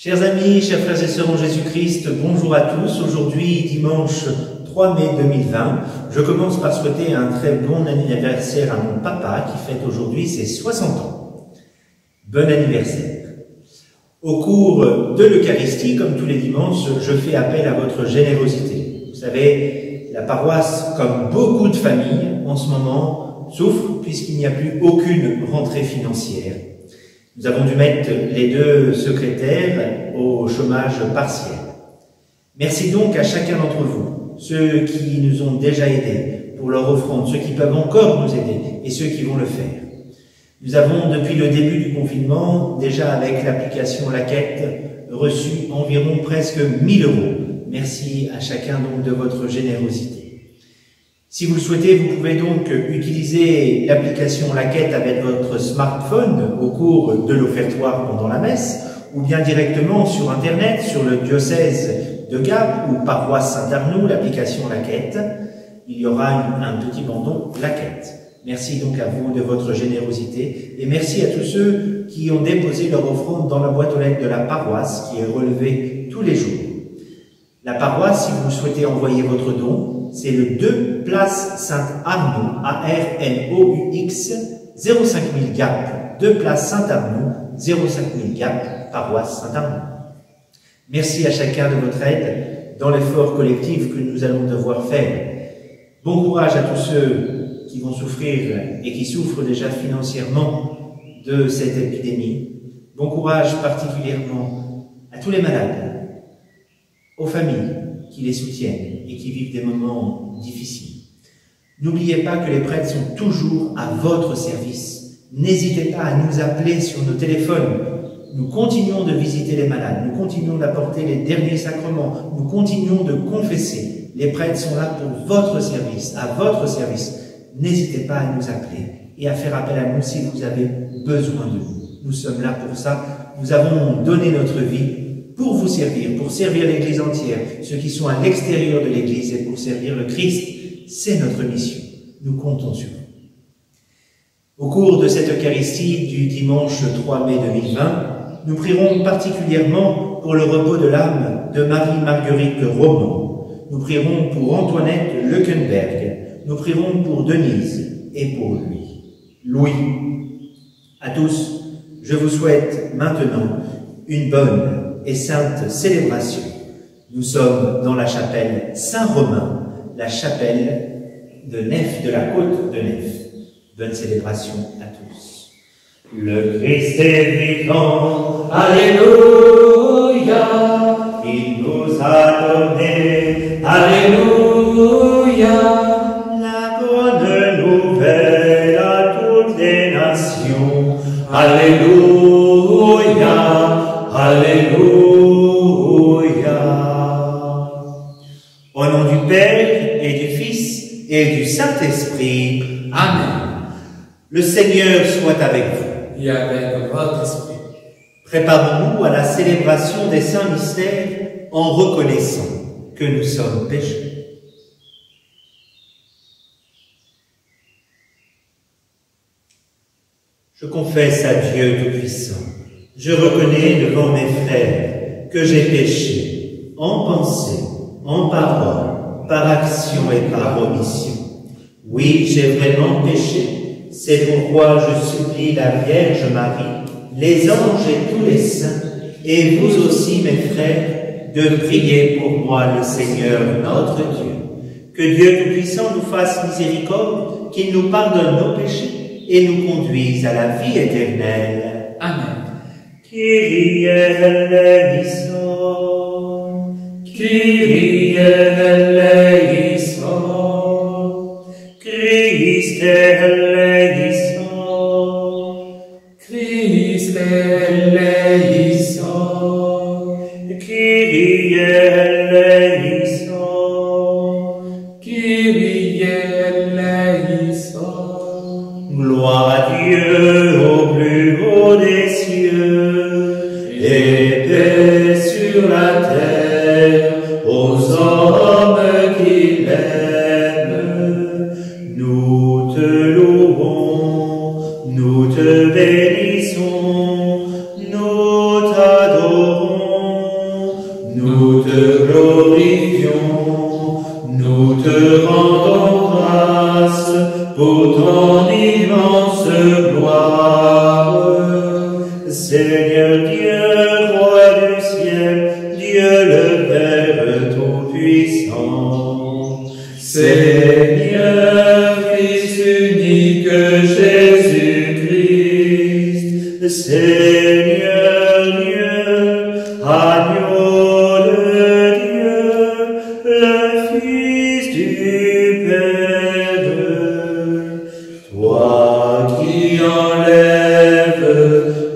Chers amis, chers frères et sœurs en Jésus-Christ, bonjour à tous. Aujourd'hui, dimanche 3 mai 2020, je commence par souhaiter un très bon anniversaire à mon papa qui fête aujourd'hui ses 60 ans. Bon anniversaire. Au cours de l'Eucharistie, comme tous les dimanches, je fais appel à votre générosité. Vous savez, la paroisse, comme beaucoup de familles, en ce moment, souffre puisqu'il n'y a plus aucune rentrée financière. Nous avons dû mettre les deux secrétaires au chômage partiel. Merci donc à chacun d'entre vous, ceux qui nous ont déjà aidés pour leur offrande, ceux qui peuvent encore nous aider et ceux qui vont le faire. Nous avons, depuis le début du confinement, déjà avec l'application Laquette, reçu environ presque 1000 €. Merci à chacun donc de votre générosité. Si vous le souhaitez, vous pouvez donc utiliser l'application Laquette avec votre smartphone au cours de l'offertoire pendant la messe, ou bien directement sur Internet, sur le diocèse de Gap ou paroisse Saint-Arnoux, l'application Laquette. Il y aura un petit bandeau Laquette. Merci donc à vous de votre générosité et merci à tous ceux qui ont déposé leur offrande dans la boîte aux lettres de la paroisse qui est relevée tous les jours. La paroisse, si vous souhaitez envoyer votre don, c'est le 2 place Saint-Arnoux, A-R-N-O-U-X, 05000 Gap, 2 place Saint-Arnoux, 05000 Gap, paroisse Saint-Arnoux. Merci à chacun de votre aide dans l'effort collectif que nous allons devoir faire. Bon courage à tous ceux qui vont souffrir et qui souffrent déjà financièrement de cette épidémie. Bon courage particulièrement à tous les malades, aux familles qui les soutiennent et qui vivent des moments difficiles. N'oubliez pas que les prêtres sont toujours à votre service. N'hésitez pas à nous appeler sur nos téléphones. Nous continuons de visiter les malades, nous continuons d'apporter les derniers sacrements, nous continuons de confesser. Les prêtres sont là pour votre service, à votre service. N'hésitez pas à nous appeler et à faire appel à nous si vous avez besoin de nous. Nous sommes là pour ça. Nous avons donné notre vie pour vous servir, pour servir l'Église entière, ceux qui sont à l'extérieur de l'Église et pour servir le Christ. C'est notre mission. Nous comptons sur vous. Au cours de cette Eucharistie du dimanche 3 mai 2020, nous prierons particulièrement pour le repos de l'âme de Marie-Marguerite Roman. Nous prierons pour Antoinette Leckenberg. Nous prierons pour Denise et pour Louis. À tous, je vous souhaite maintenant une bonne et sainte célébration. Nous sommes dans la chapelle Saint-Romain, la chapelle de Nef, de la côte de Nef. Bonne célébration à tous. Le Christ est vivant, Alléluia. Il nous a donné, Alléluia, la bonne nouvelle à toutes les nations. Alléluia, Alléluia. Au nom du Père et du Fils et du Saint-Esprit. Amen. Le Seigneur soit avec vous. Et avec votre esprit. Préparons-nous à la célébration des saints mystères en reconnaissant que nous sommes pécheurs. Je confesse à Dieu Tout-Puissant, je reconnais devant mes frères que j'ai péché en pensée, en parole, par action et par omission. Oui, j'ai vraiment péché. C'est pourquoi je supplie la Vierge Marie, les anges et tous les saints, et vous aussi, mes frères, de prier pour moi le Seigneur notre Dieu. Que Dieu Tout-Puissant nous fasse miséricorde, qu'il nous pardonne nos péchés et nous conduise à la vie éternelle. Amen. Kyrie eleison, Kyrie eleison, Christe eleison, Christ eleison, Kyrie eleison, Kyrie eleison. gloire à Dieu au plus haut des cieux, et paix sur la terre aux hommes qui l'aiment. Nous te louons, nous te bénissons, nous t'adorons. gloire. Seigneur Dieu, roi du ciel, Dieu le Père Tout-Puissant. Seigneur, Fils unique Jésus-Christ, Seigneur Dieu, agneau de Dieu, le Fils du Père, toi qui enlèves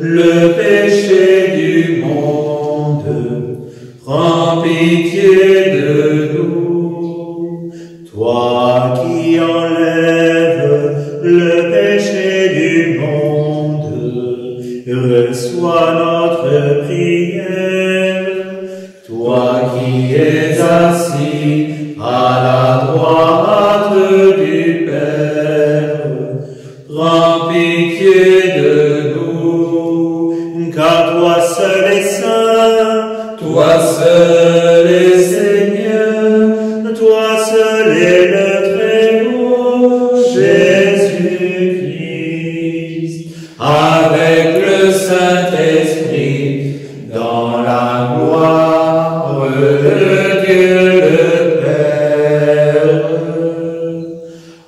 le péché du monde, prends pitié de nous. Toi qui enlèves le péché du monde, reçois notre prière. Toi qui es assis à la droite du Père, prends pitié de nous, car toi seul est saint, toi seul est Seigneur, toi seul est le Très-Haut, Jésus-Christ, avec le Saint-Esprit, dans la gloire de Dieu le Père.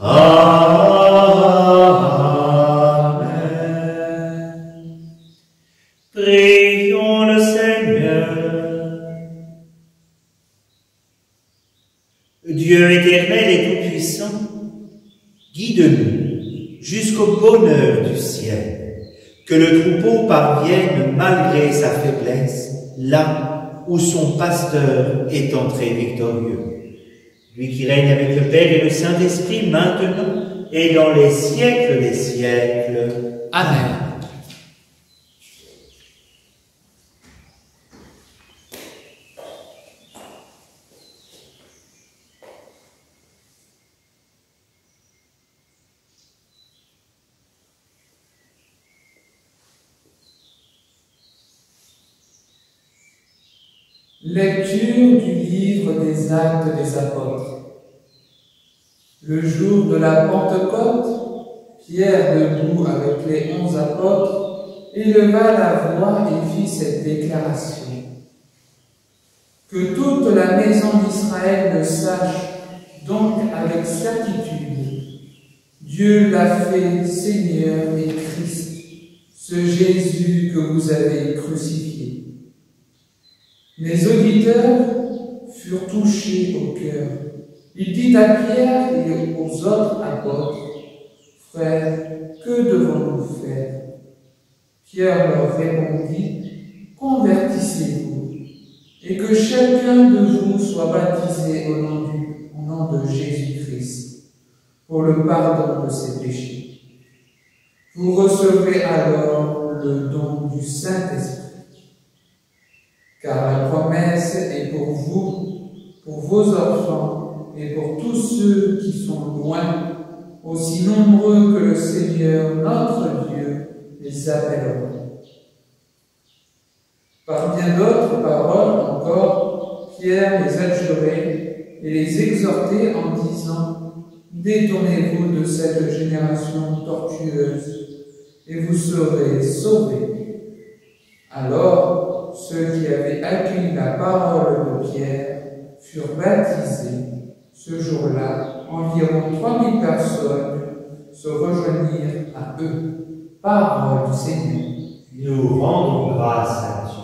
Amen. Prions le Seigneur. Dieu éternel et tout-puissant, guide-nous jusqu'au bonheur du ciel, que le troupeau parvienne malgré sa faiblesse, là où son pasteur est entré victorieux. Lui qui règne avec le Père et le Saint-Esprit maintenant et dans les siècles des siècles. Amen. Lecture du livre des Actes des Apôtres. Le jour de la Pentecôte, Pierre, debout avec les 11 apôtres, éleva la voix et fit cette déclaration. Que toute la maison d'Israël le sache donc avec certitude. Dieu l'a fait Seigneur et Christ, ce Jésus que vous avez crucifié. Les auditeurs furent touchés au cœur. Il dit à Pierre et aux autres apôtres, « Frères, que devons-nous faire ?» Pierre leur répondit, « Convertissez-vous, et que chacun de vous soit baptisé au nom de Jésus-Christ, pour le pardon de ses péchés. Vous recevrez alors le don du Saint-Esprit. Car la promesse est pour vous, pour vos enfants et pour tous ceux qui sont loin, aussi nombreux que le Seigneur, notre Dieu, les appellera. » Par bien d'autres paroles encore, Pierre les adjurait et les exhortait en disant « Détournez-vous de cette génération tortueuse, et vous serez sauvés. » Alors, ceux qui avaient accueilli la parole de Pierre furent baptisés. Ce jour-là, environ 3000 personnes se rejoignirent à eux. Parole du Seigneur. Nous rendons grâce à Dieu.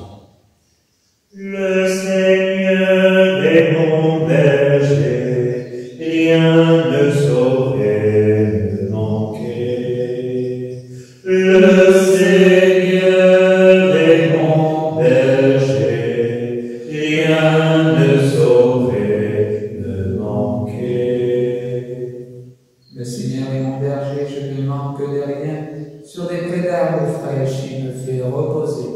Le Seigneur est mon berger, rien ne saurait me manquer. Le Seigneur est mon berger, rien ne saurait me manquer. Le Seigneur est mon berger, je ne manque de rien. Sur des prés d'arbres fraîches, il me fait reposer.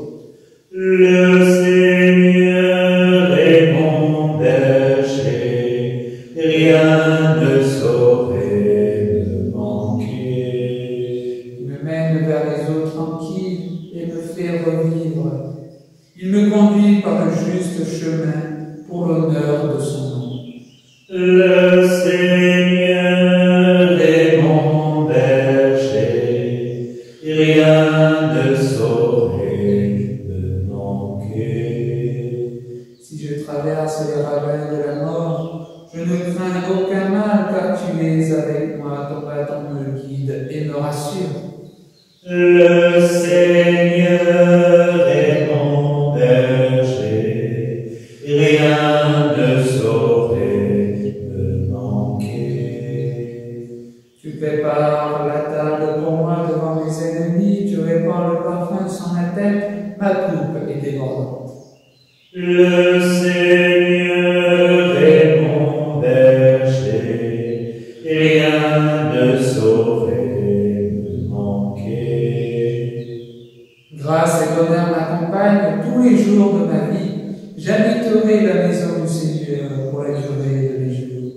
Le Seigneur est mon berger, rien ne saurait me manquer. Il me mène vers les eaux tranquilles et me fait revivre. Il me conduit par le juste chemin pour l'honneur de son nom. Le Seigneur est mon berger, rien ne saurait me manquer. Si je traverse les ravins de la mort, je ne crains aucun mal, car tu es avec moi, ton bâton me guide et me rassure. Le Seigneur est mon berger, rien ne saurait me manquer. Tu prépares la table pour moi devant mes ennemis, tu répands le parfum sur ma tête, ma coupe est débordante. Le Seigneur est mon berger, rien ne saurait me manquer. Grâce et bonheur m'accompagnent tous les jours de ma vie. J'habiterai la maison du Seigneur pour la durée de mes jours.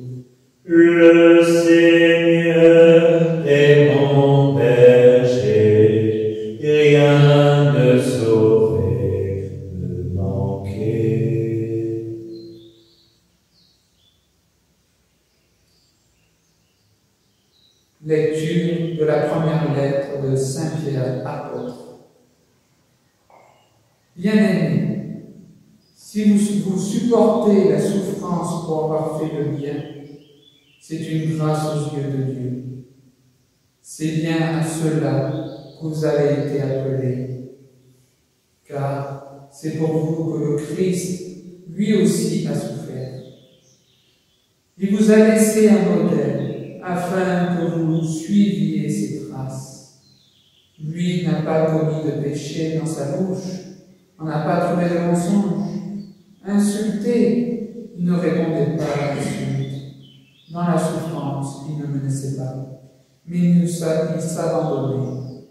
Le Seigneur est mon berger, rien ne saurait me manquer. Lecture de la première lettre de Saint Pierre apôtre. Bien-aimés, si vous supportez la souffrance pour avoir fait le bien, c'est une grâce aux yeux de Dieu. C'est bien à cela que vous avez été appelés, car c'est pour vous que le Christ, lui aussi, a souffert. Il vous a laissé un modèle, afin que vous suiviez ses traces. Lui n'a pas commis de péché dans sa bouche, on n'a pas trouvé de mensonge. Insulté, il ne répondait pas à l'insulte. Dans la souffrance, il ne menaçait pas, mais il s'abandonnait.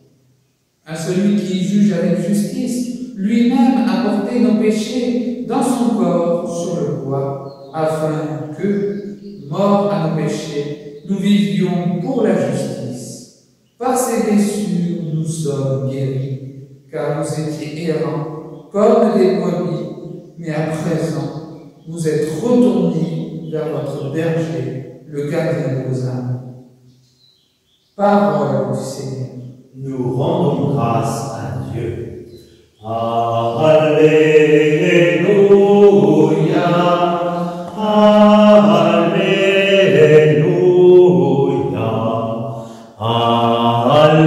À celui qui juge avec justice, lui-même a porté nos péchés dans son corps sur le bois, afin que, morts à nos péchés, nous vivions pour la justice. Par ses blessures, nous sommes guéris, car vous étiez errants, comme des brebis, mais à présent, vous êtes retournés vers votre berger, le gardien de vos âmes. Parole du Seigneur. Nous rendons grâce à Dieu. Alléluia, Alléluia, Alléluia, Alléluia.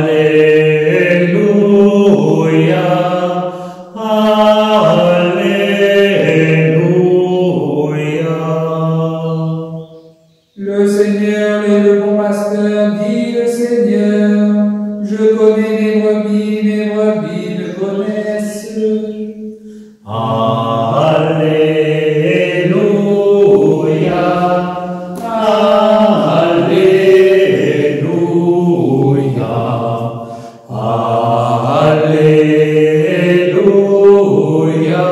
Le Seigneur est le bon pasteur, dit le Seigneur. Je connais mes brebis me connaissent. Alléluia, Alléluia, Alléluia, Alléluia.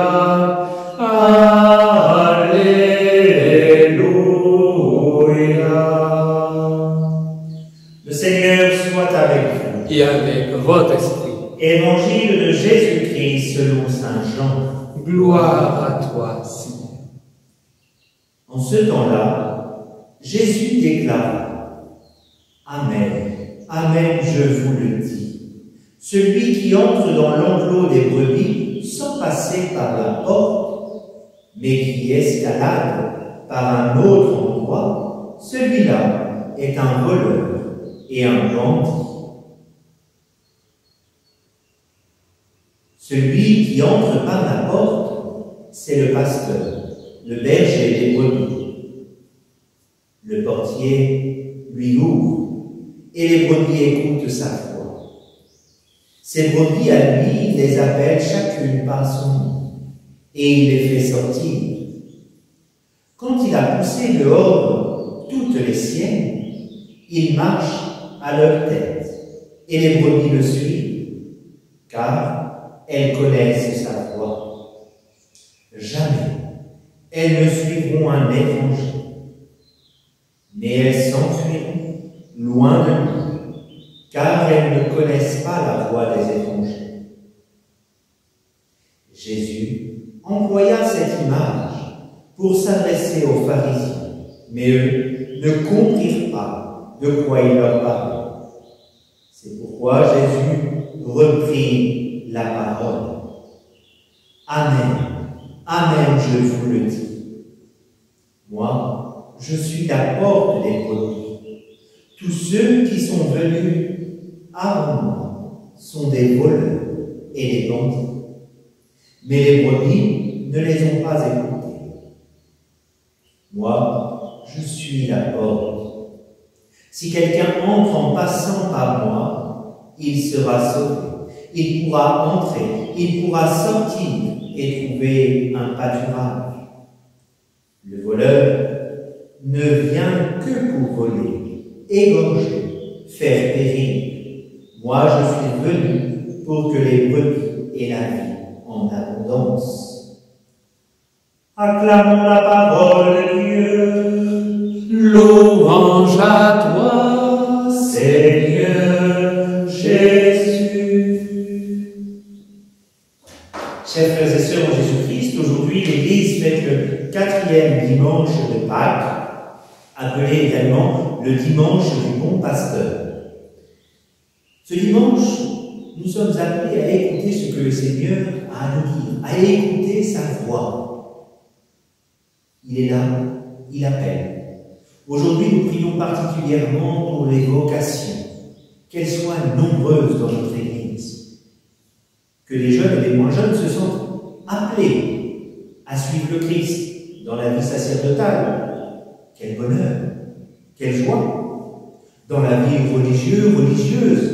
Le Seigneur soit avec vous. Et avec votre esprit. Évangile de Jésus-Christ selon saint Jean. Gloire à toi, Seigneur. En ce temps-là, Jésus déclara: Amen, Amen, je vous le dis. Celui qui entre dans l'enclos des brebis sans passer par la porte, mais qui escalade par un autre endroit, celui-là est un voleur et un bandit. Celui qui entre par la porte, c'est le pasteur, le berger des brebis. Le portier lui ouvre et les brebis écoutent sa voix. Ces brebis à lui les appellent chacune par son nom et il les fait sortir. Quand il a poussé dehors toutes les siennes, il marche à leur tête et les brebis le suivent, car elles connaissent sa voix. Jamais elles ne suivront un étranger, mais elles s'enfuiront loin de lui, car elles ne connaissent pas la voix des étrangers. Jésus employa cette image pour s'adresser aux pharisiens, mais eux ne comprirent pas de quoi il leur parlait. C'est pourquoi Jésus pris la parole. Amen, amen, je vous le dis. Moi, je suis la porte des brebis. Tous ceux qui sont venus avant moi sont des voleurs et des bandits. Mais les brebis ne les ont pas écoutés. Moi, je suis la porte. Si quelqu'un entre en passant par moi, il sera sauvé. Il pourra entrer, il pourra sortir et trouver un pâturage. Le voleur ne vient que pour voler, égorger, faire périr. Moi, je suis venu pour que les brebis aient la vie en abondance. Acclamons la parole de Dieu. Louange à toi, Seigneur Jésus. Chers frères et sœurs en Jésus-Christ, aujourd'hui l'Église fête le 4e dimanche de Pâques, appelé également le dimanche du bon pasteur. Ce dimanche, nous sommes appelés à écouter ce que le Seigneur a à nous dire, à écouter sa voix. Il est là, il appelle. Aujourd'hui, nous prions particulièrement pour les vocations, qu'elles soient nombreuses dans notre Église. Que les jeunes et les moins jeunes se sentent appelés à suivre le Christ dans la vie sacerdotale. Quel bonheur, quelle joie! Dans la vie religieuse,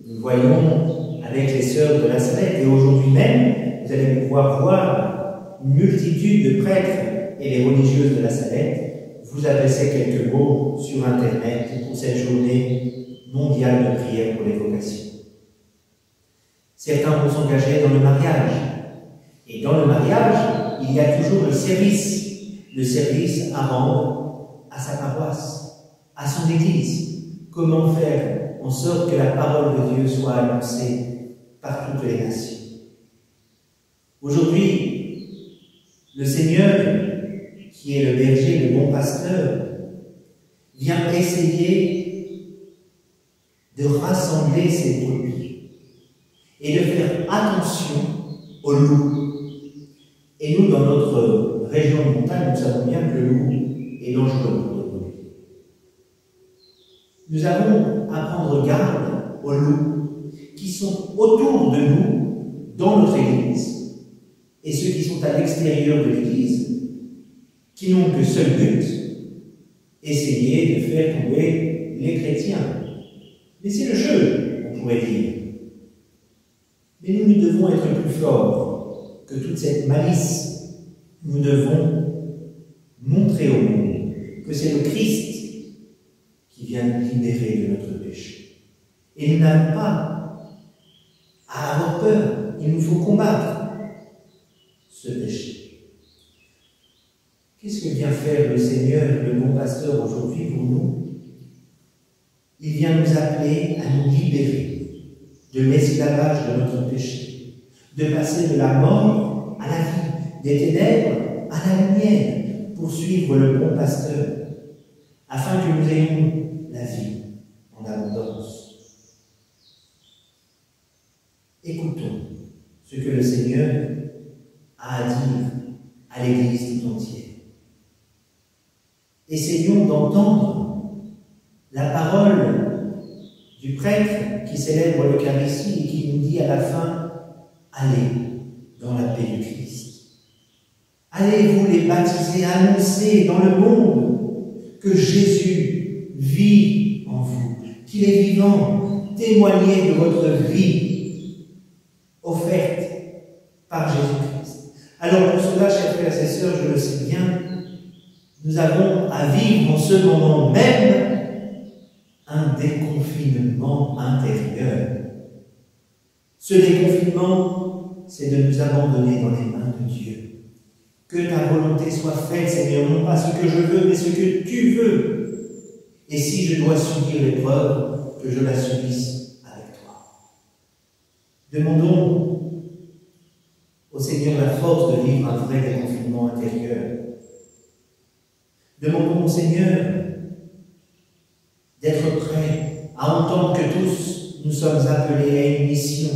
nous voyons avec les sœurs de la Salette, et aujourd'hui même, vous allez pouvoir voir une multitude de prêtres et les religieuses de la Salette vous adresser quelques mots sur Internet pour cette journée mondiale de prière pour les vocations. Certains vont s'engager dans le mariage. Et dans le mariage, il y a toujours le service à rendre à sa paroisse, à son Église. Comment faire en sorte que la parole de Dieu soit annoncée par toutes les nations. Aujourd'hui, le Seigneur, qui est le berger, le bon pasteur, vient essayer de rassembler ses brebis et de faire attention aux loups. Et nous, dans notre région de montagne, nous savons bien que le loup est dangereux pour nos brebis. Nous avons à prendre garde aux loups qui sont autour de nous, dans notre Église, et ceux qui sont à l'extérieur de l'Église, qui n'ont que seul but, essayer de faire tomber les chrétiens. Mais c'est le jeu, on pourrait dire. Mais nous devons être plus forts que toute cette malice. Nous devons montrer au monde que c'est le Christ qui vient nous libérer de notre péché. Et nous n'avons pas à avoir peur. Il nous faut combattre ce péché. Qu'est-ce que vient faire le Seigneur, le bon pasteur, aujourd'hui pour nous? Il vient nous appeler à nous libérer de l'esclavage de notre péché, de passer de la mort à la vie, des ténèbres à la lumière, pour suivre le bon pasteur, afin que nous ayons la vie en abondance. Écoutons ce que le Seigneur a à dire à l'Église tout entière. Essayons d'entendre la parole du prêtre qui célèbre l'Eucharistie et qui nous dit à la fin « Allez dans la paix du Christ. Allez vous les baptiser, annoncer dans le monde que Jésus vit en vous, qu'il est vivant, témoignez de votre vie offerte par Jésus-Christ. » Alors pour cela, chers frères et sœurs, je le sais bien, nous avons à vivre en ce moment même un déconfinement intérieur. Ce déconfinement, c'est de nous abandonner dans les mains de Dieu. Que ta volonté soit faite, Seigneur, non pas ce que je veux, mais ce que tu veux. Et si je dois subir l'épreuve, que je la subisse avec toi. Demandons au Seigneur la force de vivre un vrai déconfinement intérieur. Demandons au Seigneur d'être prêt à entendre que tous nous sommes appelés à une mission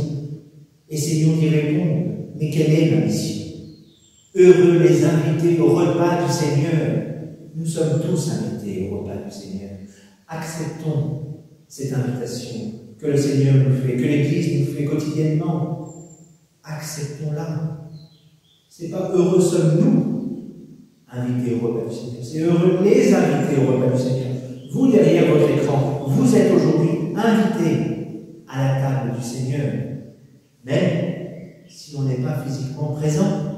Essayons d'y répondre. Mais quelle est ma mission? Heureux les invités au repas du Seigneur. Nous sommes tous invités au repas du Seigneur. Acceptons cette invitation que le Seigneur nous fait, que l'Église nous fait quotidiennement. Acceptons-la. C'est pas heureux sommes-nous invités au repas du Seigneur. C'est heureux les invités au repas du Seigneur. Vous, derrière votre écran, vous êtes aujourd'hui invités à la table du Seigneur. Même si on n'est pas physiquement présent,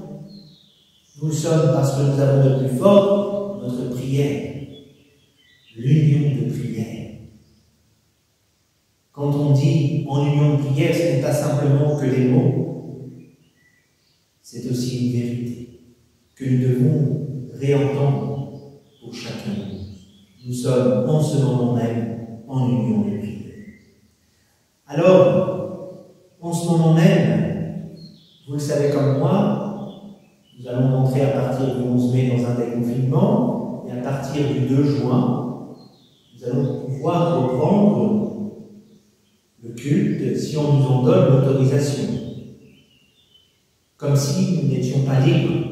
nous le sommes parce que nous avons de plus fort notre prière, l'union de prière. Quand on dit en union de prière, ce n'est pas simplement que les mots, c'est aussi une vérité que nous devons réentendre pour chacun de nous. Nous sommes en ce moment même en union de prière. Alors, en ce moment même, vous le savez comme moi, nous allons entrer à partir du 11 mai dans un déconfinement, et à partir du 2 juin, nous allons pouvoir reprendre le culte si on nous en donne l'autorisation. Comme si nous n'étions pas libres.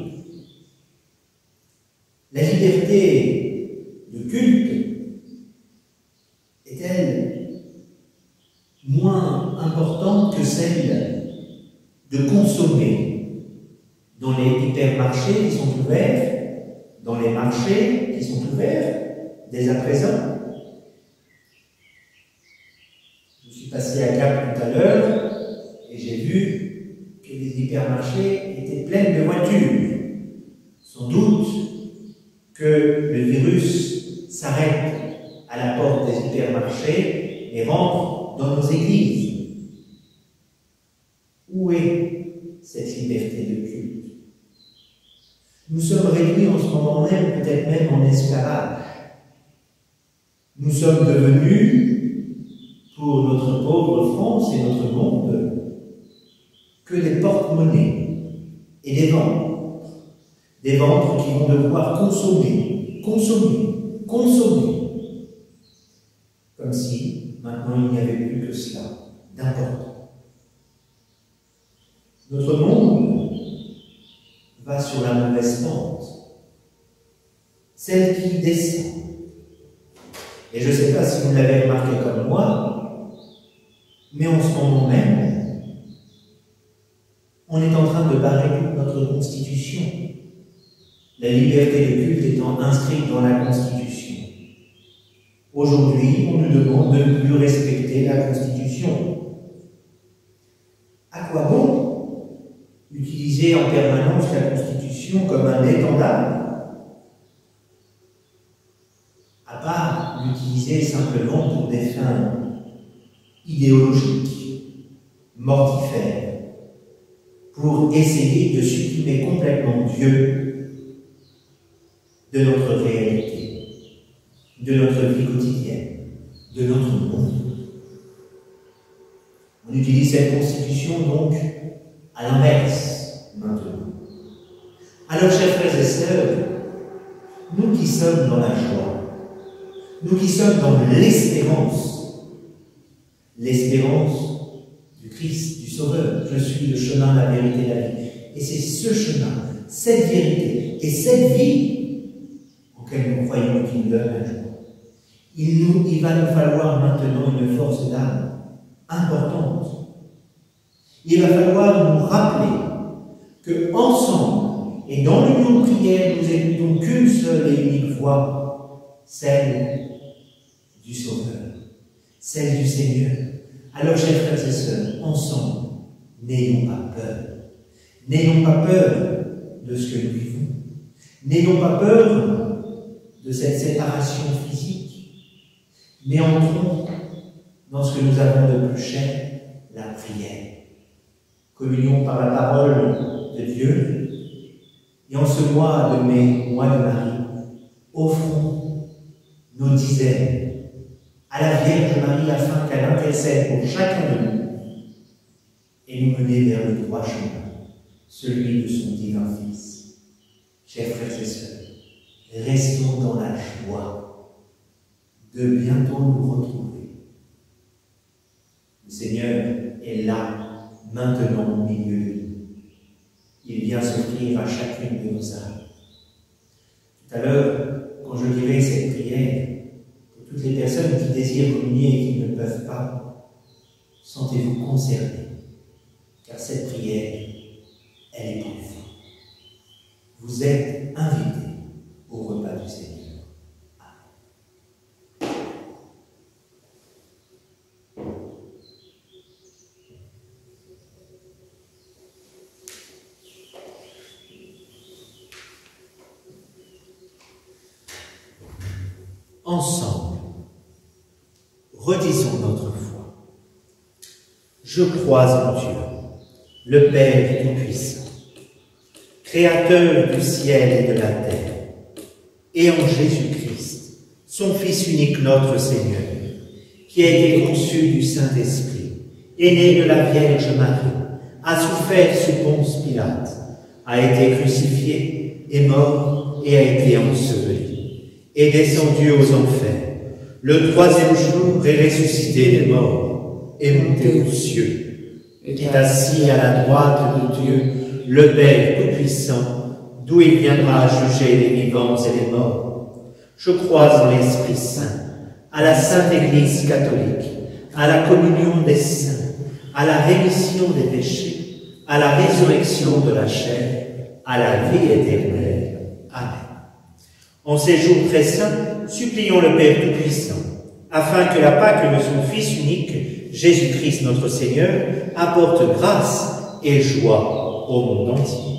La liberté de culte est-elle moins importante que celle de consommer dans les hypermarchés qui sont ouverts, dans les marchés qui sont ouverts dès à présent? Je suis passé à Gap tout à l'heure et j'ai vu que les hypermarchés étaient pleins de voitures. Sans doute que le virus s'arrête à la porte des hypermarchés et rentre dans nos églises. Où est cette liberté de culte? Nous sommes réduits en ce moment même, peut-être même en esclavage. Nous sommes devenus, pour notre pauvre France et notre monde, que des porte-monnaies et des ventres. Des ventres qui vont devoir consommer, comme si maintenant il n'y avait plus que cela d'important. Notre monde va sur la mauvaise pente, celle qui descend. Et je ne sais pas si vous l'avez remarqué comme moi, mais en ce moment même, on est en train de barrer toute notre constitution. La liberté de culte étant inscrite dans la Constitution. Aujourd'hui, on nous demande de ne plus respecter la Constitution. À quoi bon utiliser en permanence la Constitution comme un étendard, à part l'utiliser simplement pour des fins idéologiques, mortifères, pour essayer de supprimer complètement Dieu de notre réalité, de notre vie quotidienne, de notre monde. On utilise cette constitution donc à l'inverse maintenant. Alors, chers frères et sœurs, nous qui sommes dans la joie, nous qui sommes dans l'espérance du Christ, du Sauveur, je suis le chemin, la vérité, la vie. Et c'est ce chemin, cette vérité et cette vie auquel nous croyons qu'il donne un jour. Il va nous falloir maintenant une force d'âme importante. Il va falloir nous rappeler que ensemble et dans l'union de prière, nous n'écoutons qu'une seule et unique voix, celle du Sauveur, celle du Seigneur. Alors, chers frères et sœurs, ensemble, n'ayons pas peur. N'ayons pas peur de ce que nous vivons. N'ayons pas peur de cette séparation physique, mais entrons dans ce que nous avons de plus cher, la prière. Communion par la parole de Dieu, et en ce mois de mai, mois de Marie, offrons nos dizaines à la Vierge Marie afin qu'elle intercède pour chacun de nous et nous mener vers le droit chemin, celui de son divin Fils. Chers frères et sœurs, restons dans la joie de bientôt nous retrouver. Le Seigneur est là, maintenant au milieu de nous. Il vient s'offrir à chacune de nos âmes. Tout à l'heure, quand je dirai cette prière, pour toutes les personnes qui désirent communier et qui ne peuvent pas, sentez-vous concernés, car cette prière, elle est pour vous. Vous êtes invités au repas du Seigneur. Ensemble, redisons notre foi. Je crois en Dieu, le Père Tout-Puissant, Créateur du ciel et de la terre, et en Jésus-Christ, son Fils unique, notre Seigneur, qui a été conçu du Saint-Esprit, est né de la Vierge Marie, a souffert sous Ponce Pilate, a été crucifié, est mort et a été enseveli, est descendu aux enfers. Le troisième jour est ressuscité des morts, est monté aux cieux, est assis à la droite de Dieu, le Père Tout-Puissant, d'où il viendra juger les vivants et les morts. Je crois en l'Esprit Saint, à la Sainte Église catholique, à la communion des saints, à la rémission des péchés, à la résurrection de la chair, à la vie éternelle. Amen. En ces jours très saints, supplions le Père Tout-Puissant, afin que la Pâque de son Fils unique, Jésus-Christ notre Seigneur, apporte grâce et joie au monde entier.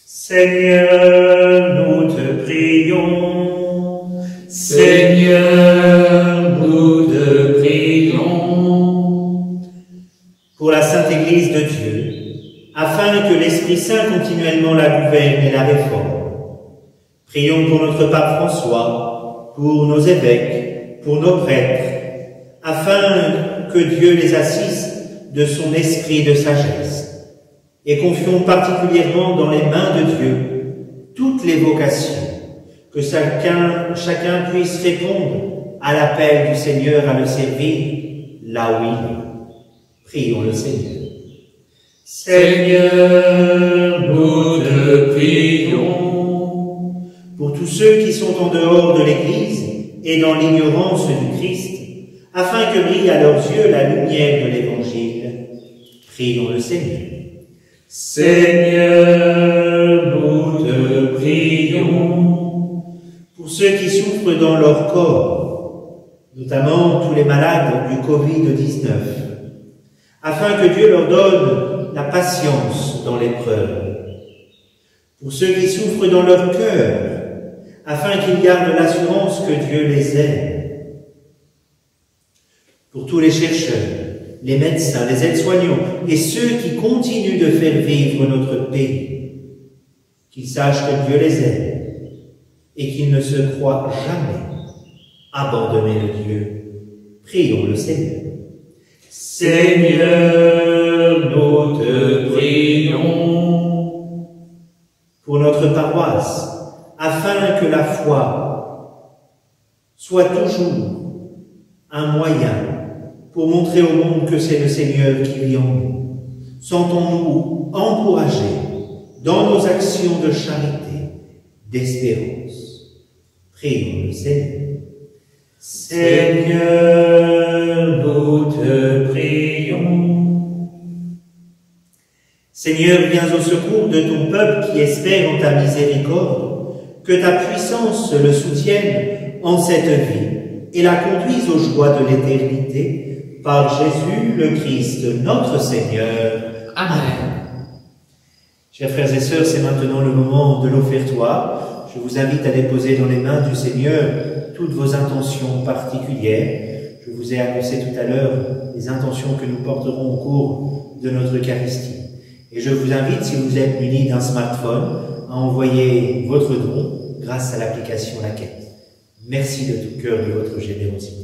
Seigneur, nous te prions. Seigneur, nous te prions. Pour la Sainte Église de Dieu, afin que l'Esprit Saint continuellement la gouverne et la réforme. Prions pour notre pape François, pour nos évêques, pour nos prêtres, afin que Dieu les assiste de son esprit de sagesse. Et confions particulièrement dans les mains de Dieu toutes les vocations, que chacun puisse répondre à l'appel du Seigneur à le servir là où il est. Prions le Seigneur. Seigneur, nous te prions. Pour tous ceux qui sont en dehors de l'Église et dans l'ignorance du Christ, afin que brille à leurs yeux la lumière de l'Évangile, prions le Seigneur. Seigneur, nous te prions. Pour ceux qui souffrent dans leur corps, notamment tous les malades du Covid-19, afin que Dieu leur donne la patience dans l'épreuve. Pour ceux qui souffrent dans leur cœur, afin qu'ils gardent l'assurance que Dieu les aime. Pour tous les chercheurs, les médecins, les aides-soignants et ceux qui continuent de faire vivre notre pays, qu'ils sachent que Dieu les aime et qu'ils ne se croient jamais abandonnés de Dieu. Prions le Seigneur. Seigneur, nous te prions. Pour notre paroisse, afin que la foi soit toujours un moyen pour montrer au monde que c'est le Seigneur qui vit en nous. Sentons-nous encouragés dans nos actions de charité, d'espérance. Prions le Seigneur. Seigneur, nous te prions. Seigneur, viens au secours de ton peuple qui espère en ta miséricorde, que ta puissance le soutienne en cette vie et la conduise aux joies de l'éternité, par Jésus le Christ, notre Seigneur. Amen. Chers frères et sœurs, c'est maintenant le moment de l'offertoire. Je vous invite à déposer dans les mains du Seigneur toutes vos intentions particulières. Je vous ai annoncé tout à l'heure les intentions que nous porterons au cours de notre Eucharistie. Et je vous invite, si vous êtes muni d'un smartphone, à envoyer votre don grâce à l'application La Quête. Merci de tout cœur de votre générosité.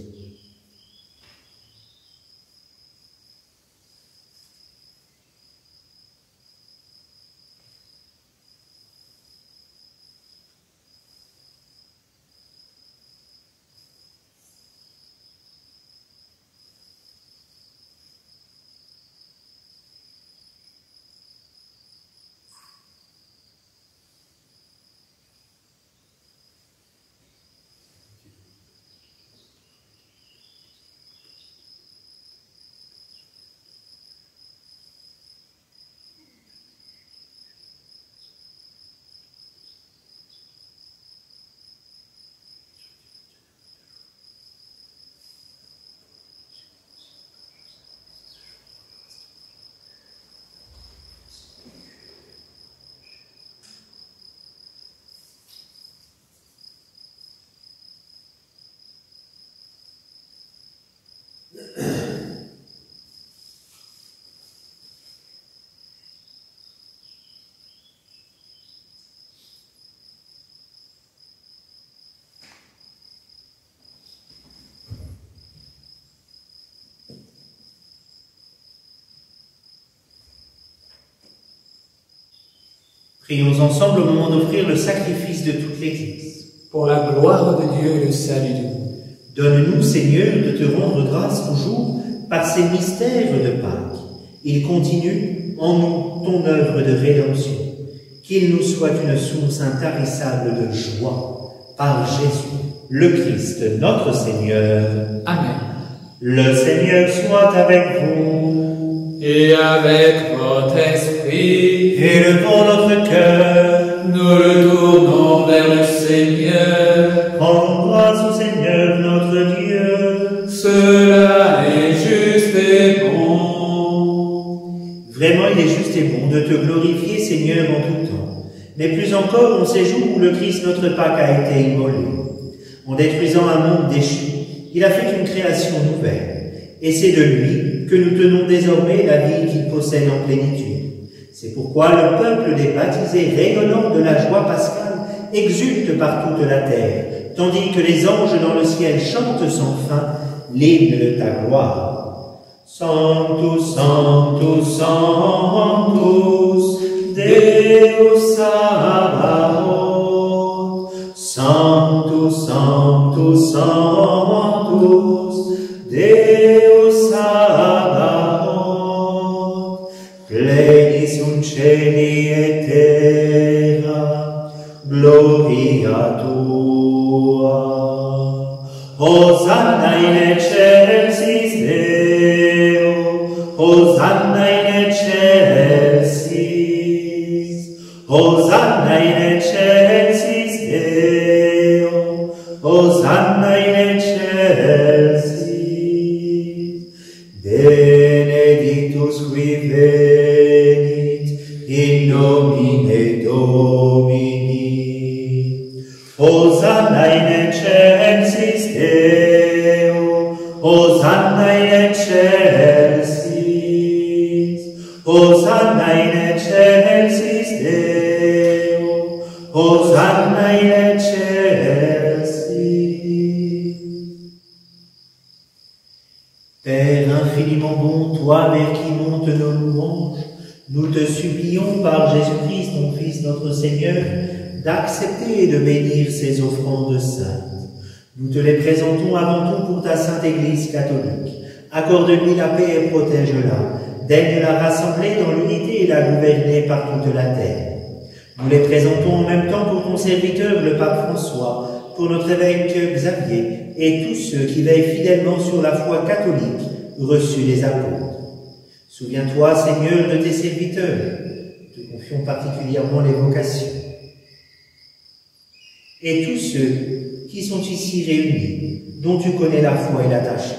Prions ensemble au moment d'offrir le sacrifice de toute l'Église. Pour la gloire de Dieu et le salut du monde. Donne-nous, Seigneur, de te rendre grâce toujours par ces mystères de Pâques. Il continue en nous ton œuvre de rédemption. Qu'il nous soit une source intarissable de joie par Jésus, le Christ, notre Seigneur. Amen. Le Seigneur soit avec vous. Et avec votre esprit, Élevons notre cœur. nous le tournons vers le Seigneur. Rendons grâce au Seigneur notre Dieu. Cela est juste et bon. Vraiment, il est juste et bon de te glorifier, Seigneur, en tout temps. Mais plus encore en ces jours où le Christ, notre Pâque, a été immolé. En détruisant un monde déchu, il a fait une création nouvelle. Et c'est de lui que nous tenons désormais la vie qu'il possède en plénitude. C'est pourquoi le peuple des baptisés, rayonnant de la joie pascale, exulte par toute la terre, tandis que les anges dans le ciel chantent sans fin l'hymne de ta gloire. Sanctus, Sanctus, Sanctus, Deus Sabaoth. Sanctus, Sanctus, Sanctus, Deus Sabaoth. Pleni sunt cieli et terra, gloria tua. Hosanna in excelsis Deo, Hosanna in excelsis, Hosanna in excelsis Deo, Hosanna in excelsis. Benedictus qui venit in nomine Domini. Hosanna in excelsis Deo, Hosanna in excelsis, Hosanna in excelsis Deo, Hosanna in excelsis. Père infiniment bon, toi vers qui montent nos louanges, nous te supplions par Jésus-Christ, ton Fils, notre Seigneur, d'accepter et de bénir ces offrandes saintes. Nous te les présentons avant tout pour ta sainte Église catholique. Accorde-lui la paix et protège-la. Daigne la rassembler dans l'unité et la gouverner par toute la terre. Nous les présentons en même temps pour ton serviteur, le pape François, pour notre évêque Xavier et tous ceux qui veillent fidèlement sur la foi catholique reçue des apôtres. Souviens-toi, Seigneur, de tes serviteurs. Te confions particulièrement les vocations. Et tous ceux qui sont ici réunis, dont tu connais la foi et l'attachement.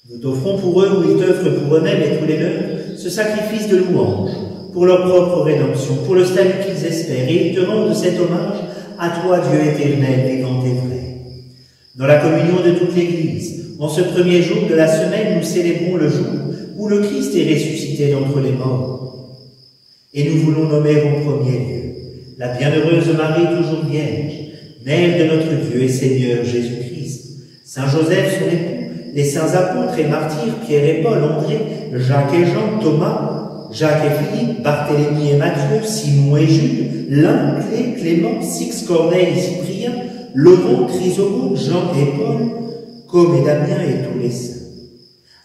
Nous t'offrons pour eux, ou ils t'offrent pour eux-mêmes et tous les leurs, ce sacrifice de louange, pour leur propre rédemption, pour le salut qu'ils espèrent, et ils te rendent cet hommage à toi, Dieu éternel, vivant et vrai. Dans la communion de toute l'Église, en ce premier jour de la semaine, nous célébrons le jour où le Christ est ressuscité d'entre les morts. Et nous voulons nommer en premier lieu la bienheureuse Marie, toujours vierge, mère de notre Dieu et Seigneur Jésus-Christ, Saint Joseph, son époux, les saints apôtres et martyrs, Pierre et Paul, André, Jacques et Jean, Thomas, Jacques et Philippe, Barthélemy et Matthieu, Simon et Jules, Lin, Clé, Clément, Six, Corneille, Cyprien, Laurent, Chrysomone, Jean et Paul, Com et Damien et tous les saints.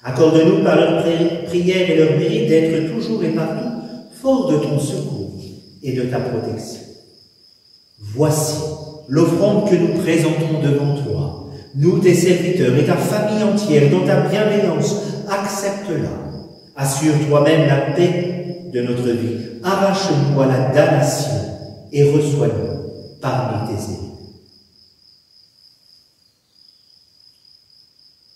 Accorde-nous par leur prière et leur mérite d'être toujours et partout forts de ton secours et de ta protection. Voici l'offrande que nous présentons devant toi. Nous, tes serviteurs et ta famille entière, dans ta bienveillance, accepte-la. Assure toi-même la paix de notre vie. Arrache-nous à la damnation et reçois-nous parmi tes élus.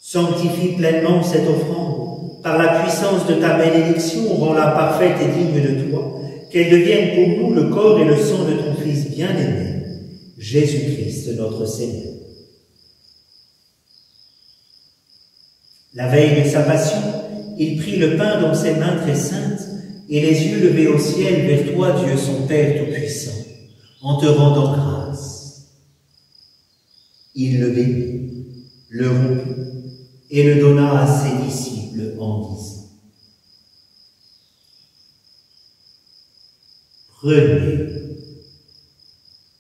Sanctifie pleinement cette offrande. Par la puissance de ta bénédiction, rends-la parfaite et digne de toi, qu'elle devienne pour nous le corps et le sang de ton Fils bien-aimé, Jésus-Christ notre Seigneur. La veille de sa passion, il prit le pain dans ses mains très saintes, et les yeux levés au ciel vers toi, Dieu son Père Tout-Puissant, en te rendant grâce. Il le bénit, le rompit, et le donna à ses disciples en disant: Prenez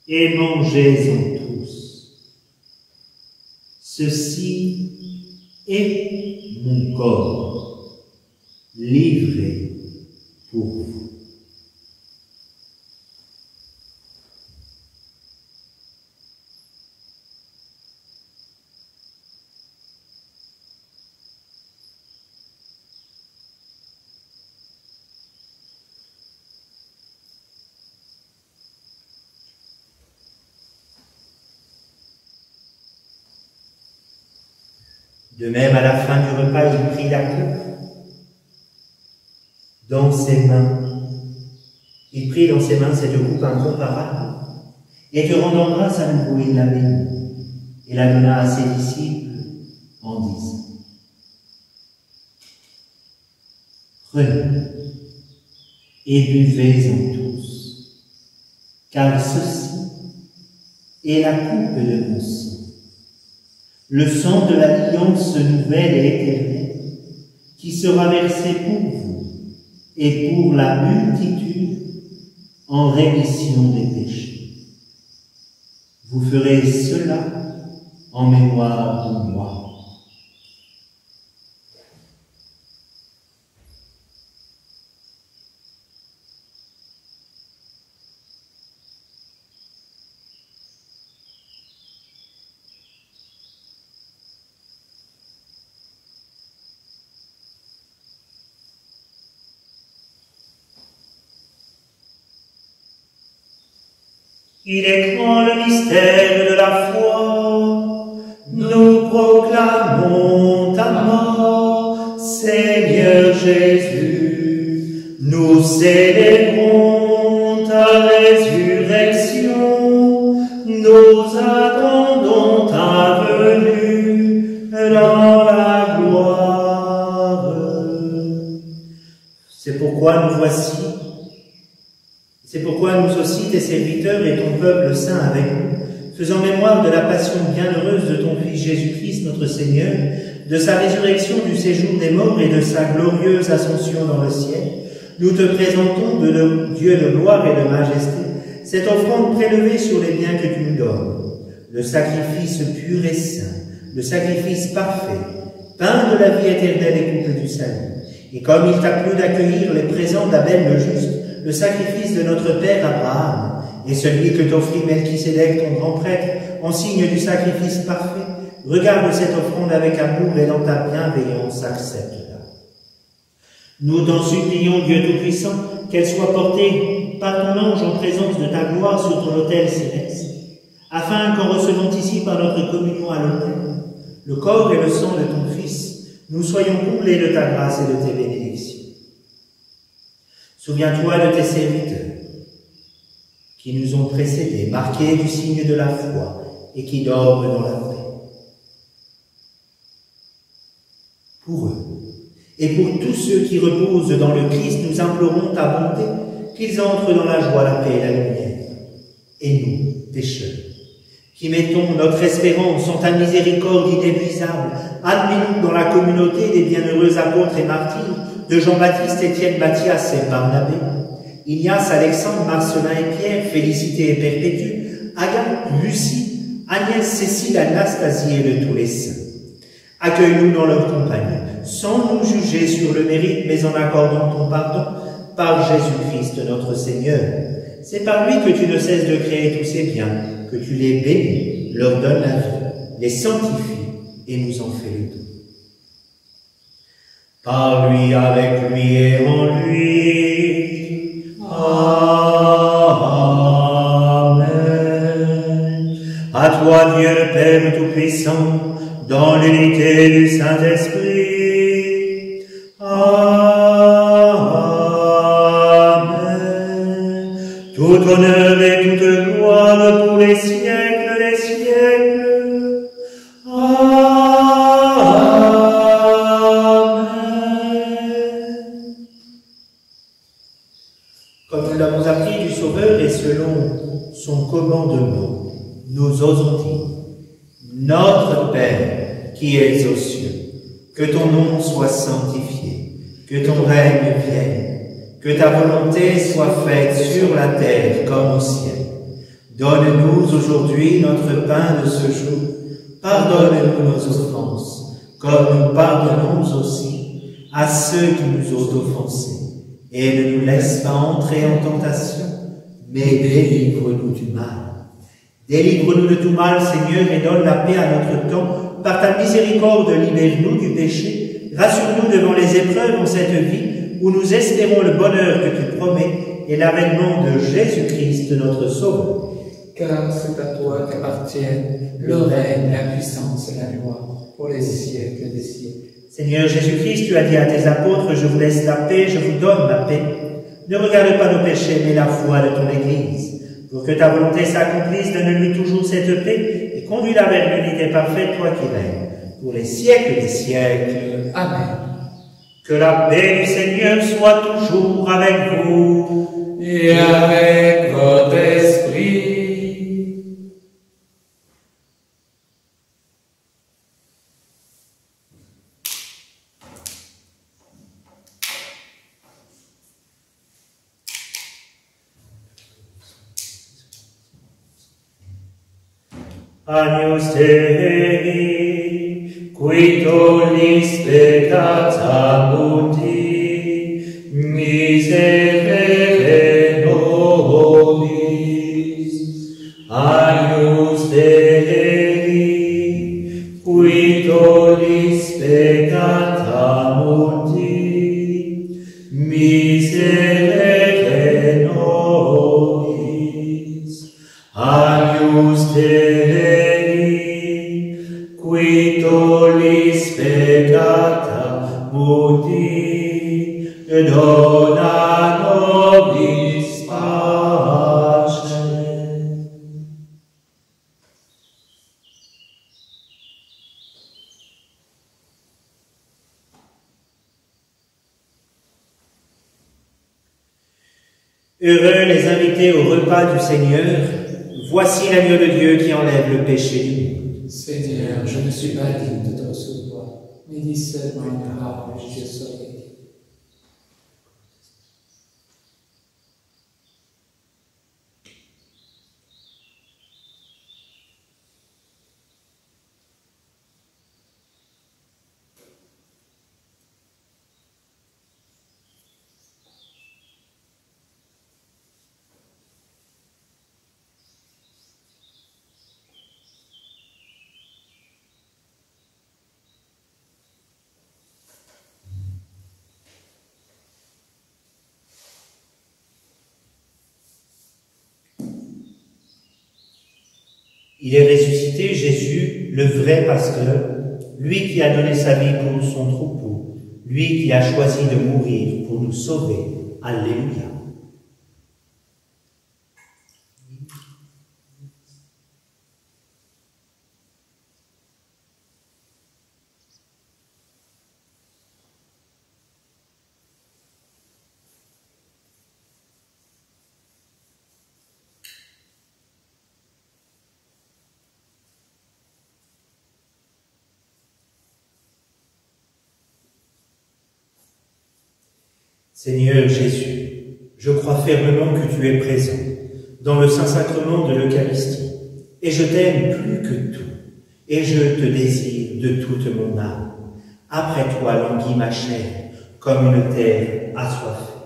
et mangez-en tous. Ceci est mon corps, livré pour vous. De même, à la fin du repas, il prit la coupe dans ses mains. Il prit dans ses mains cette coupe incomparable, et te rendant grâce à nouveau, il la bénit, et la donna à ses disciples en disant: Prenez et buvez-en tous, car ceci est la coupe de mon sang, le sang de l'alliance nouvelle et éternelle, qui sera versé pour vous et pour la multitude en rémission des péchés. Vous ferez cela en mémoire de moi. Il est grand le mystère de la foi. Nous proclamons ta mort, Seigneur Jésus. Nous célébrons ta résurrection. Nous attendons ta venue dans la gloire. C'est pourquoi nous voici. C'est pourquoi nous aussi, tes serviteurs et ton peuple saint avec nous, faisant mémoire de la passion bienheureuse de ton Fils Jésus-Christ, notre Seigneur, de sa résurrection du séjour des morts et de sa glorieuse ascension dans le ciel, nous te présentons, de Dieu de gloire et de majesté, cette offrande prélevée sur les biens que tu nous donnes, le sacrifice pur et saint, le sacrifice parfait, pain de la vie éternelle et coupe du salut. Et comme il t'a plu d'accueillir les présents d'Abel le juste, le sacrifice de notre père Abraham, et celui que t'offrit Melchisédek, ton grand prêtre, en signe du sacrifice parfait, regarde cette offrande avec amour et dans ta bienveillance accepte-la. Nous t'en supplions, Dieu Tout-Puissant, qu'elle soit portée par ton ange en présence de ta gloire sur ton autel céleste, afin qu'en recevant ici par notre communion à l'autel, le corps et le sang de ton Fils, nous soyons comblés de ta grâce et de tes bénédictions. Souviens-toi de tes serviteurs qui nous ont précédés, marqués du signe de la foi et qui dorment dans la paix. Pour eux et pour tous ceux qui reposent dans le Christ, nous implorons ta bonté, qu'ils entrent dans la joie, la paix et la lumière. Et nous, pécheurs, qui mettons notre espérance en ta miséricorde inépuisable, admets-nous dans la communauté des bienheureux apôtres et martyrs, de Jean-Baptiste, Étienne, Matthias et Barnabé, Ignace, Alexandre, Marcelin et Pierre, Félicité et Perpétue, Agathe, Lucie, Agnès, Cécile, Anastasie et de tous les saints. Accueille-nous dans leur compagnie, sans nous juger sur le mérite, mais en accordant ton pardon par Jésus-Christ notre Seigneur. C'est par lui que tu ne cesses de créer tous ces biens, que tu les bénis, leur donnes la vie, les sanctifies et nous en fais le don. Par lui, avec lui et en lui. Amen. À toi, Dieu le Père Tout-Puissant, dans l'unité du Saint-Esprit. Amen. Tout honneur et toute gloire pour les siècles des siècles. Selon son commandement, nous osons dire: Notre Père qui es aux cieux, que ton nom soit sanctifié, que ton règne vienne, Que ta volonté soit faite sur la terre comme au ciel. Donne-nous aujourd'hui notre pain de ce jour. Pardonne-nous nos offenses, comme nous pardonnons aussi à ceux qui nous ont offensés. Et ne nous laisse pas entrer en tentation, mais délivre-nous du mal. Délivre-nous de tout mal, Seigneur, et donne la paix à notre temps. Par ta miséricorde, libère-nous du péché. Rassure-nous devant les épreuves en cette vie, où nous espérons le bonheur que tu promets et l'avènement de Jésus-Christ, notre Sauveur. Car c'est à toi qu'appartiennent le règne, la puissance et la gloire pour les siècles des siècles. Seigneur Jésus-Christ, tu as dit à tes apôtres, je vous laisse la paix, je vous donne la paix. Ne regarde pas nos péchés, mais la foi de ton Église. Pour que ta volonté s'accomplisse, donne-lui toujours cette paix et conduis-la vers l'unité parfaite, toi qui règnes, pour les siècles des siècles. Amen. Que la paix du Seigneur soit toujours avec vous. Et avec votre esprit. Agnus Dei, qui tollis peccata mundi, miserere nobis. Agnus Dei, qui tollis peccata mundi, miserere nobis. Agnus Dei, qui tollis peccata mundi, dona nobis pace. Heureux les invités au repas du Seigneur. Voici l'agneau de Dieu qui enlève le péché du monde. Seigneur, je ne suis pas digne de te recevoir, mais dis seulement une parole et je serai guéri. Il est ressuscité, Jésus, le vrai pasteur, lui qui a donné sa vie pour son troupeau, lui qui a choisi de mourir pour nous sauver. Alléluia. Seigneur Jésus, je crois fermement que tu es présent dans le Saint-Sacrement de l'Eucharistie, et je t'aime plus que tout, et je te désire de toute mon âme. Après toi languit ma chair, comme une terre assoiffée.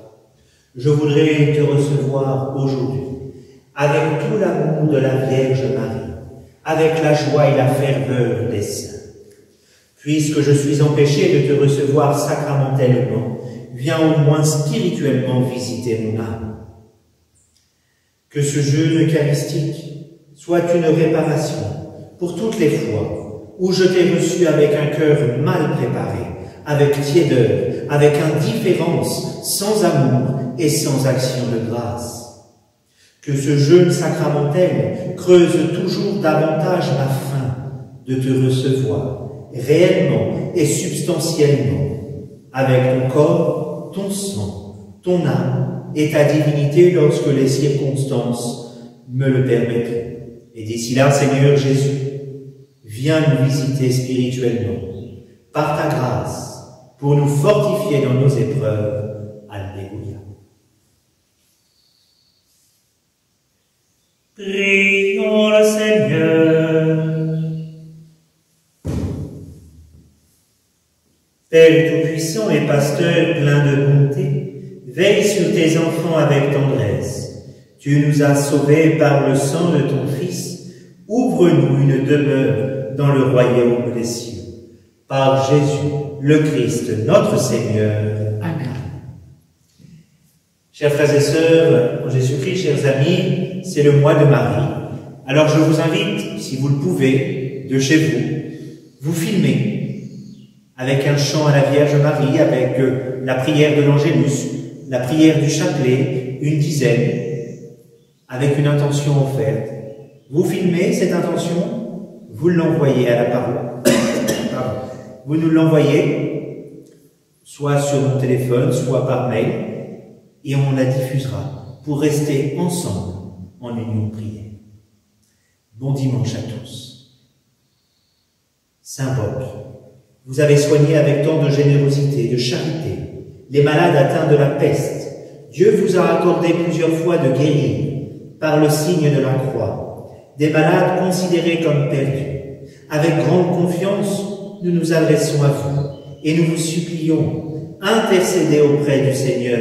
Je voudrais te recevoir aujourd'hui, avec tout l'amour de la Vierge Marie, avec la joie et la ferveur des saints. Puisque je suis empêché de te recevoir sacramentellement, viens au moins spirituellement visiter mon âme. Que ce jeûne eucharistique soit une réparation pour toutes les fois où je t'ai reçu avec un cœur mal préparé, avec tiédeur, avec indifférence, sans amour et sans action de grâce. Que ce jeûne sacramentel creuse toujours davantage ma faim de te recevoir, réellement et substantiellement, avec ton corps, ton sang, ton âme et ta divinité lorsque les circonstances me le permettront. Et d'ici là, Seigneur Jésus, viens nous visiter spirituellement, par ta grâce, pour nous fortifier dans nos épreuves. Alléluia. Prions le Seigneur. Père Tout-Puissant et Pasteur plein de bonté, veille sur tes enfants avec tendresse. Tu nous as sauvés par le sang de ton Fils. Ouvre-nous une demeure dans le royaume des cieux. Par Jésus, le Christ, notre Seigneur. Amen. Chers frères et sœurs, en Jésus-Christ, chers amis, c'est le mois de Marie. Alors je vous invite, si vous le pouvez, de chez vous filmer avec un chant à la Vierge Marie, avec la prière de l'Angélus, la prière du chapelet, une dizaine, avec une intention offerte. Vous filmez cette intention, vous l'envoyez à la parole. Vous nous l'envoyez, soit sur mon téléphone, soit par mail, et on la diffusera pour rester ensemble en union de prière. Bon dimanche à tous. Saint Roch, vous avez soigné avec tant de générosité, de charité, les malades atteints de la peste. Dieu vous a accordé plusieurs fois de guérir par le signe de la croix, des malades considérés comme perdus. Avec grande confiance, nous nous adressons à vous et nous vous supplions, intercédez auprès du Seigneur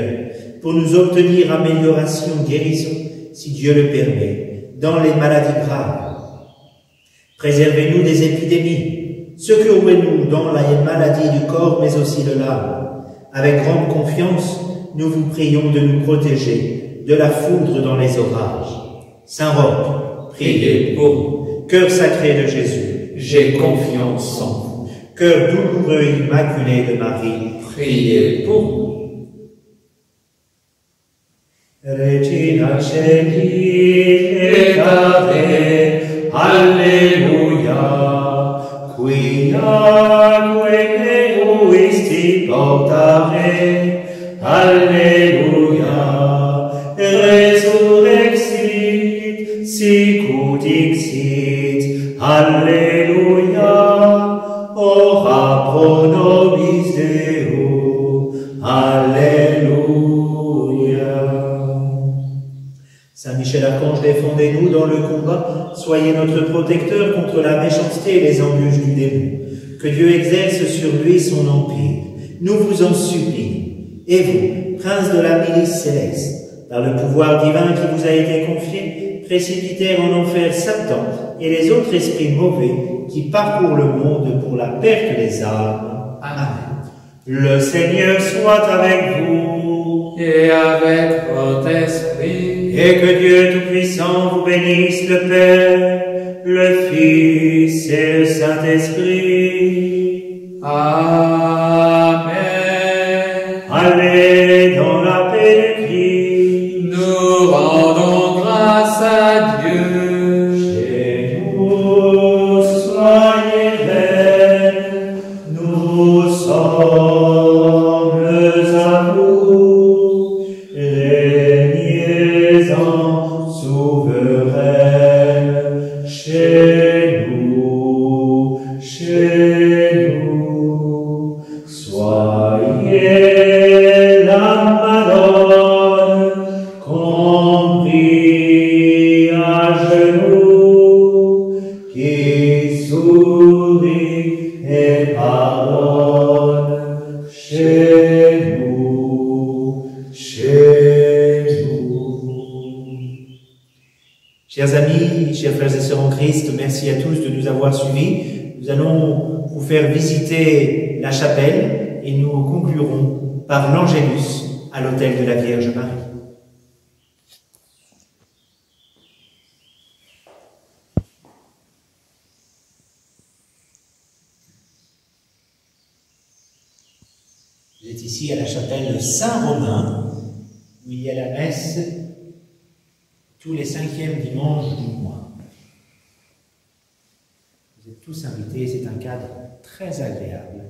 pour nous obtenir amélioration, guérison, si Dieu le permet, dans les maladies graves. Préservez-nous des épidémies, secourez-nous dans les maladies du corps mais aussi de l'âme. Avec grande confiance, nous vous prions de nous protéger de la foudre dans les orages. Saint Roch, Priez pour nous. Cœur sacré de Jésus, J'ai confiance en vous. Cœur douloureux immaculé de Marie, Priez pour nous. Regina Celi et Ave, Alleluia, quia queruisti portare, Alleluia, resurrexit, sicut dixit, Alleluia, ora pro nobis Deo, Alleluia. Saint Michel-Archange, défendez-nous dans le combat, soyez notre protecteur contre la méchanceté et les embûches du démon. Que Dieu exerce sur lui son empire. Nous vous en supplions. Et vous, prince de la milice céleste, par le pouvoir divin qui vous a été confié, précipitez en enfer Satan et les autres esprits mauvais qui parcourent le monde pour la perte des âmes. Amen. Le Seigneur soit avec vous. Et avec votre esprit. Et que Dieu Tout-Puissant vous bénisse, le Père, le Fils et le Saint-Esprit. Amen. Allez dans la paix du Christ. Nous rendons grâce à Dieu. Chez nous, soyez belles, nous sommes à vous. Régnez-en souveraine, chez nous, soyez la Madone, compris à genoux, qui sourit et pardonne, chez nous. Chers amis, chers frères et sœurs en Christ, merci à tous de nous avoir suivis. Nous allons vous faire visiter la chapelle et nous conclurons par l'Angélus à l'autel de la Vierge Marie. Vous êtes ici à la chapelle Saint-Romain, où il y a la messe tous les 5e dimanches du mois. Vous êtes tous invités, c'est un cadre très agréable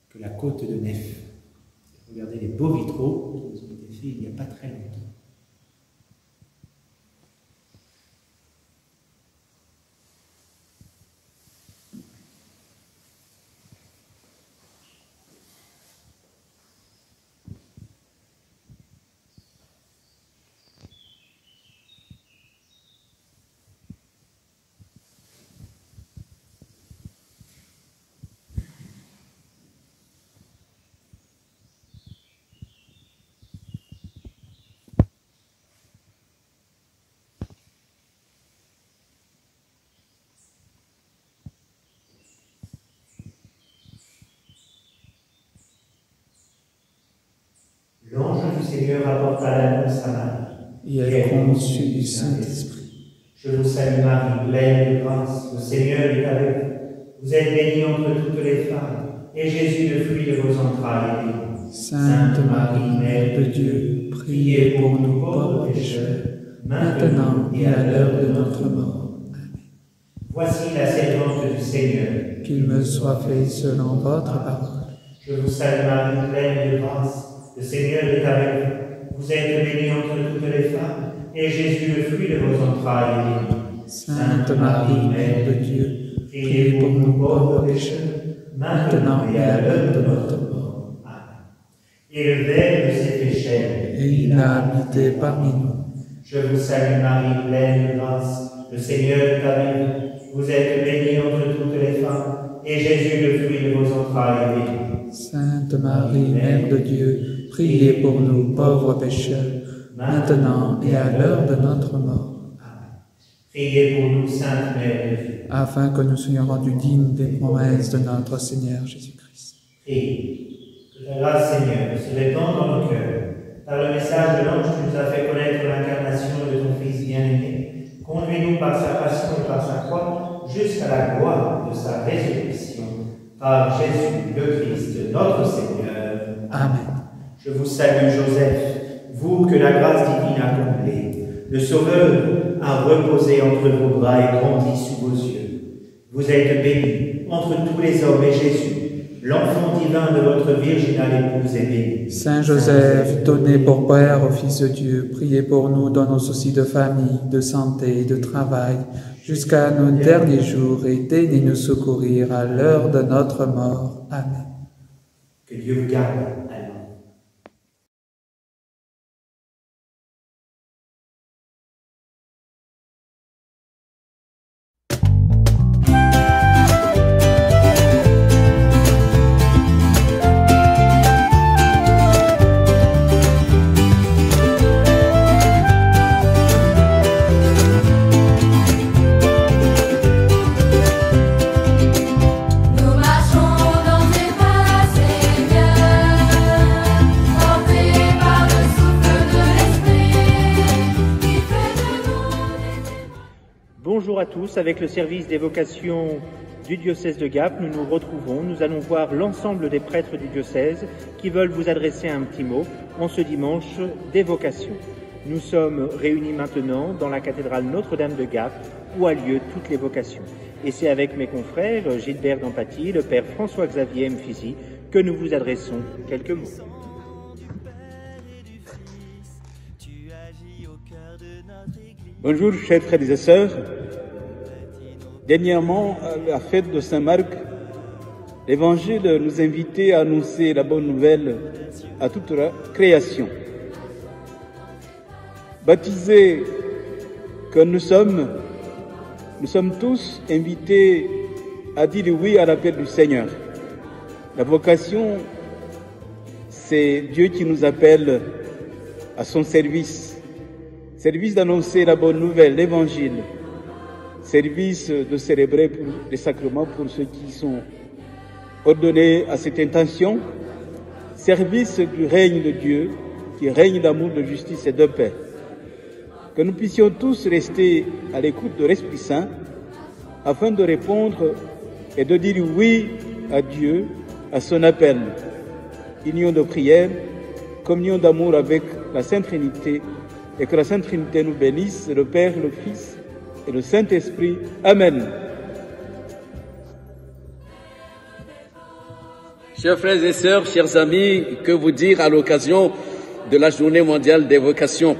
que la côte de Nef. Regardez les beaux vitraux qui nous ont été faits il n'y a pas très longtemps. Seigneur apporta l'annonce à Marie. Et elle conçut du Saint-Esprit. Je vous salue Marie, pleine de grâce, le Seigneur est avec vous. Vous êtes bénie entre toutes les femmes, et Jésus, le fruit de vos entrailles, est béni. Sainte Marie, Mère de Dieu, priez pour nous pauvres pécheurs, maintenant et à l'heure de notre mort. Amen. Voici la servante du Seigneur. Qu'il me soit fait selon votre parole. Je vous salue Marie, pleine de grâce, le Seigneur est avec vous. Vous êtes bénie entre toutes les femmes, et Jésus, le fruit de vos entrailles, est béni. Sainte Marie, Mère de Dieu, priez pour nous pauvres pécheurs, maintenant et à l'heure de notre mort. Amen. Et le Verbe s'est fait chair. Et il a habité parmi nous. Je vous salue Marie, pleine de grâce, le Seigneur est avec vous. Vous êtes bénie entre toutes les femmes, et Jésus, le fruit de vos entrailles, est béni. Sainte Marie, Mère de Dieu, priez pour nous pauvres pécheurs, maintenant et à l'heure de notre mort. Amen. Priez pour nous, Sainte Mère de Dieu. Afin que nous soyons rendus dignes des promesses de notre Seigneur Jésus-Christ. Priez. Que la grâce, Seigneur, se répande dans nos cœurs. Par le message de l'ange, tu nous as fait connaître l'incarnation de ton Fils bien-aimé. Conduis-nous par sa passion et par sa croix jusqu'à la gloire de sa résurrection. Par Jésus le Christ, notre Seigneur. Amen. Je vous salue, Joseph, vous que la grâce divine a comblé. Le Sauveur a reposé entre vos bras et grandi sous vos yeux. Vous êtes bénie entre tous les hommes, et Jésus, l'enfant divin de votre virginale épouse, est béni. Saint Joseph, donné pour Père au Fils de Dieu, priez pour nous dans nos soucis de famille, de santé et de travail, jusqu'à nos derniers jours, et daignez nous secourir à l'heure de notre mort. Amen. Que Dieu vous garde. Amen. Bonjour à tous, avec le service des vocations du diocèse de Gap, nous nous retrouvons. Nous allons voir l'ensemble des prêtres du diocèse qui veulent vous adresser un petit mot en ce dimanche des vocations. Nous sommes réunis maintenant dans la cathédrale Notre-Dame de Gap où a lieu toutes les vocations. Et c'est avec mes confrères Gilbert d'Empathie, le père François-Xavier Mfizi, que nous vous adressons quelques mots. Bonjour chers frères et sœurs. Dernièrement, à la fête de Saint-Marc, l'Évangile nous invitait à annoncer la bonne nouvelle à toute la création. Baptisés que nous sommes tous invités à dire oui à l'appel du Seigneur. La vocation, c'est Dieu qui nous appelle à son service. Service d'annoncer la bonne nouvelle, l'Évangile. Service de célébrer les sacrements pour ceux qui sont ordonnés à cette intention. Service du règne de Dieu, qui règne d'amour, de justice et de paix. Que nous puissions tous rester à l'écoute de l'Esprit Saint, afin de répondre et de dire oui à Dieu, à son appel. Union de prière, communion d'amour avec la Sainte Trinité, et que la Sainte Trinité nous bénisse, le Père, le Fils et le Saint-Esprit. Amen. Chers frères et sœurs, chers amis, que vous dire à l'occasion de la Journée mondiale des vocations?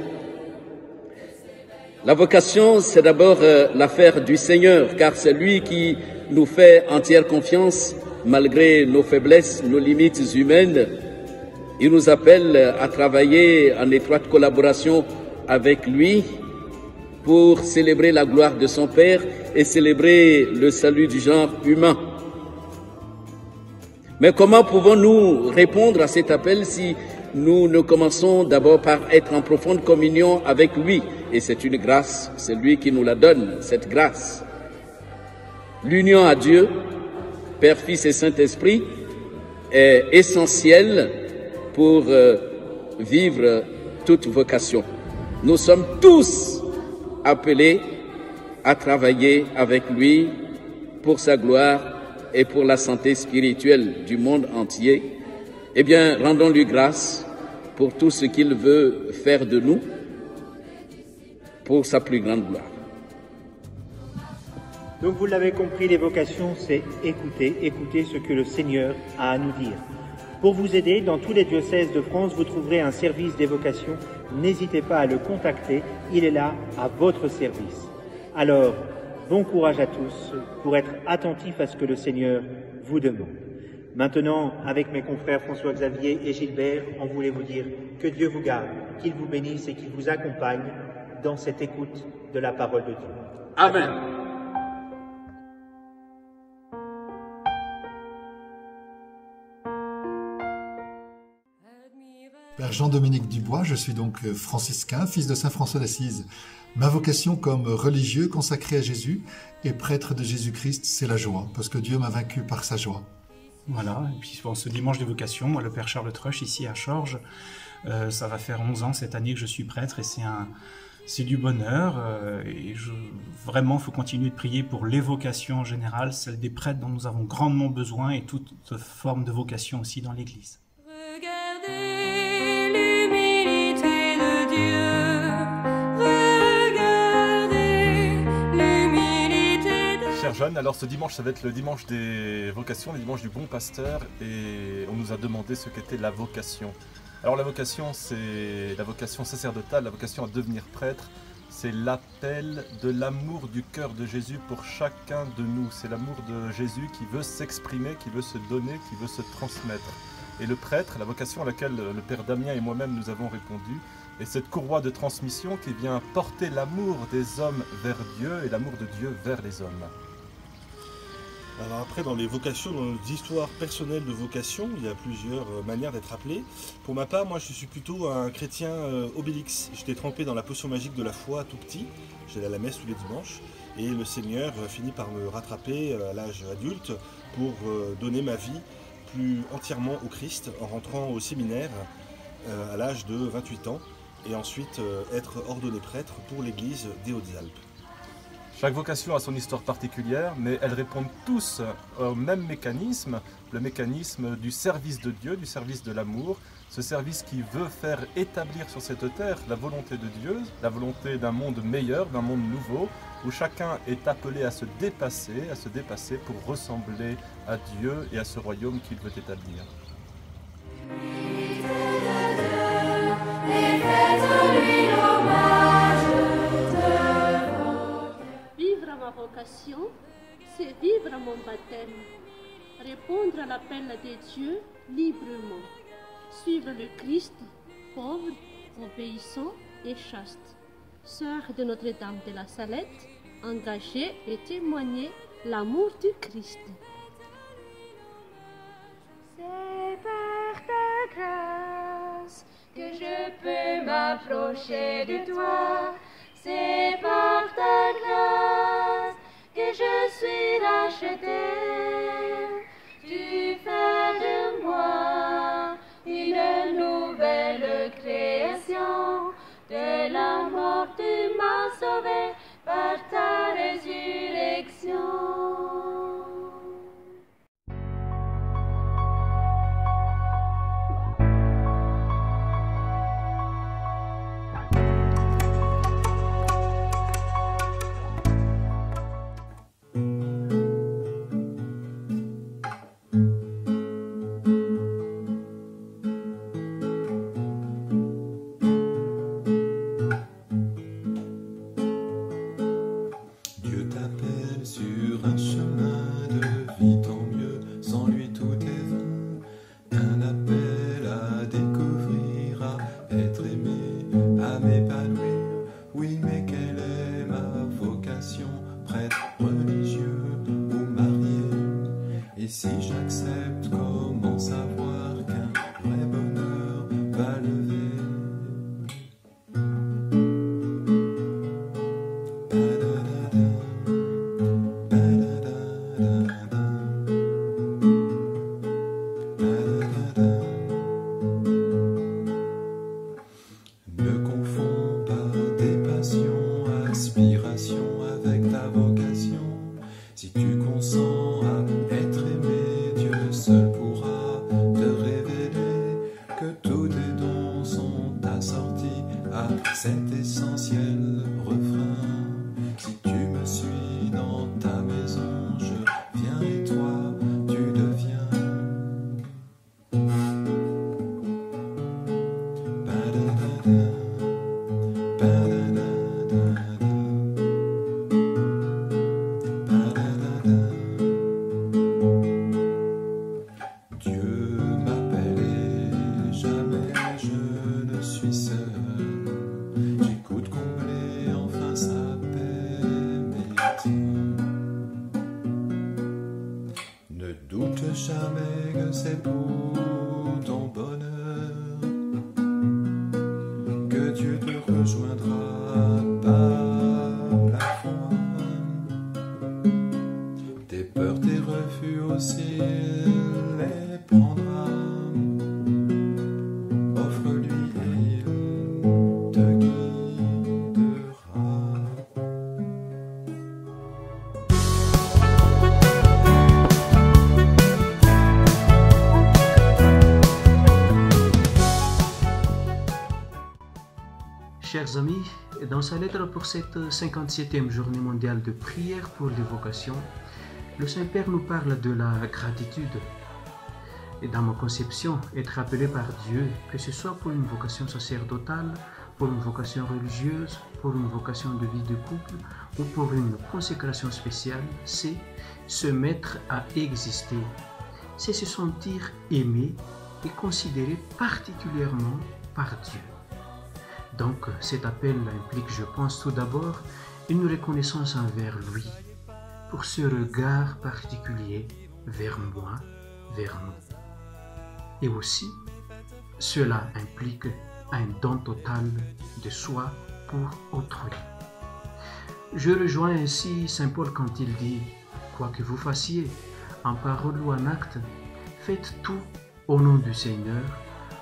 La vocation, c'est d'abord l'affaire du Seigneur, car c'est lui qui nous fait entière confiance, malgré nos faiblesses, nos limites humaines. Il nous appelle à travailler en étroite collaboration avec lui pour célébrer la gloire de son Père et célébrer le salut du genre humain. Mais comment pouvons-nous répondre à cet appel si nous ne commençons d'abord par être en profonde communion avec lui? Et c'est une grâce, c'est lui qui nous la donne, cette grâce. L'union à Dieu, Père, Fils et Saint-Esprit, est essentielle pour vivre toute vocation. Nous sommes tous appelés à travailler avec lui pour sa gloire et pour la santé spirituelle du monde entier. Eh bien, rendons-lui grâce pour tout ce qu'il veut faire de nous pour sa plus grande gloire. Donc vous l'avez compris, les vocations, c'est écouter ce que le Seigneur a à nous dire. Pour vous aider, dans tous les diocèses de France, vous trouverez un service des vocations. N'hésitez pas à le contacter, il est là à votre service. Alors, bon courage à tous pour être attentifs à ce que le Seigneur vous demande. Maintenant, avec mes confrères François-Xavier et Gilbert, on voulait vous dire que Dieu vous garde, qu'il vous bénisse et qu'il vous accompagne dans cette écoute de la parole de Dieu. Amen. Père Jean-Dominique Dubois, je suis donc franciscain, fils de Saint François d'Assise. Ma vocation comme religieux consacré à Jésus et prêtre de Jésus-Christ, c'est la joie, parce que Dieu m'a vaincu par sa joie. Voilà, et puis bon, ce dimanche de vocation, moi le Père Charles Truch, ici à Chorges, ça va faire 11 ans cette année que je suis prêtre et c'est du bonheur. Et vraiment, il faut continuer de prier pour les vocations en général, celles des prêtres dont nous avons grandement besoin et toute forme de vocation aussi dans l'Église. Regardez l'humilité de Dieu, regardez l'humilité de Dieu. Chers jeunes, alors ce dimanche, ça va être le dimanche des vocations, le dimanche du bon pasteur, et on nous a demandé ce qu'était la vocation. Alors la vocation, c'est la vocation sacerdotale, la vocation à devenir prêtre, c'est l'appel de l'amour du cœur de Jésus pour chacun de nous. C'est l'amour de Jésus qui veut s'exprimer, qui veut se donner, qui veut se transmettre. Et le prêtre, la vocation à laquelle le Père Damien et moi-même nous avons répondu, est cette courroie de transmission qui vient porter l'amour des hommes vers Dieu et l'amour de Dieu vers les hommes. Alors après, dans les vocations, dans nos histoires personnelles de vocation, il y a plusieurs manières d'être appelé. Pour ma part, moi je suis plutôt un chrétien obélix. J'étais trempé dans la potion magique de la foi tout petit, j'allais à la messe tous les dimanches, et le Seigneur finit par me rattraper à l'âge adulte pour donner ma vie plus entièrement au Christ en rentrant au séminaire à l'âge de 28 ans et ensuite être ordonné prêtre pour l'église des Hautes-Alpes. Chaque vocation a son histoire particulière, mais elles répondent tous au même mécanisme, le mécanisme du service de Dieu, du service de l'amour, ce service qui veut faire établir sur cette terre la volonté de Dieu, la volonté d'un monde meilleur, d'un monde nouveau, où chacun est appelé à se dépasser pour ressembler à Dieu et à ce royaume qu'il veut établir. Vivre ma vocation, c'est vivre mon baptême, répondre à l'appel de Dieu librement, suivre le Christ, pauvre, obéissant et chaste, sœur de Notre-Dame de la Salette, engagée et témoigner l'amour du Christ. C'est par ta grâce que je peux m'approcher de toi. C'est par ta grâce que je suis racheté. Tu fais de moi une nouvelle création. De la mort tu m'as sauvé par ta résurrection. cet essentiel refrain. Si tu me suis dans ta maison, je viens et toi, tu deviens. Dieu m'appelle et jamais je ne suis seul. J'écoute combler enfin sa paix m'étonne. Ne doute jamais que c'est pour ton bonheur que Dieu te rejoindra par plafond. Tes peurs, tes refus aussi les prendra. Offre-lui et il te guidera. Chers amis, dans sa lettre pour cette 57e journée mondiale de prière pour les vocations, le Saint-Père nous parle de la gratitude. Et dans ma conception, être appelé par Dieu, que ce soit pour une vocation sacerdotale, pour une vocation religieuse, pour une vocation de vie de couple ou pour une consécration spéciale, c'est se mettre à exister. C'est se sentir aimé et considéré particulièrement par Dieu. Donc cet appel implique, je pense, tout d'abord une reconnaissance envers lui, pour ce regard particulier vers moi, vers nous. Et aussi, cela implique un don total de soi pour autrui. Je rejoins ainsi Saint Paul quand il dit « Quoi que vous fassiez, en parole ou en acte, faites tout au nom du Seigneur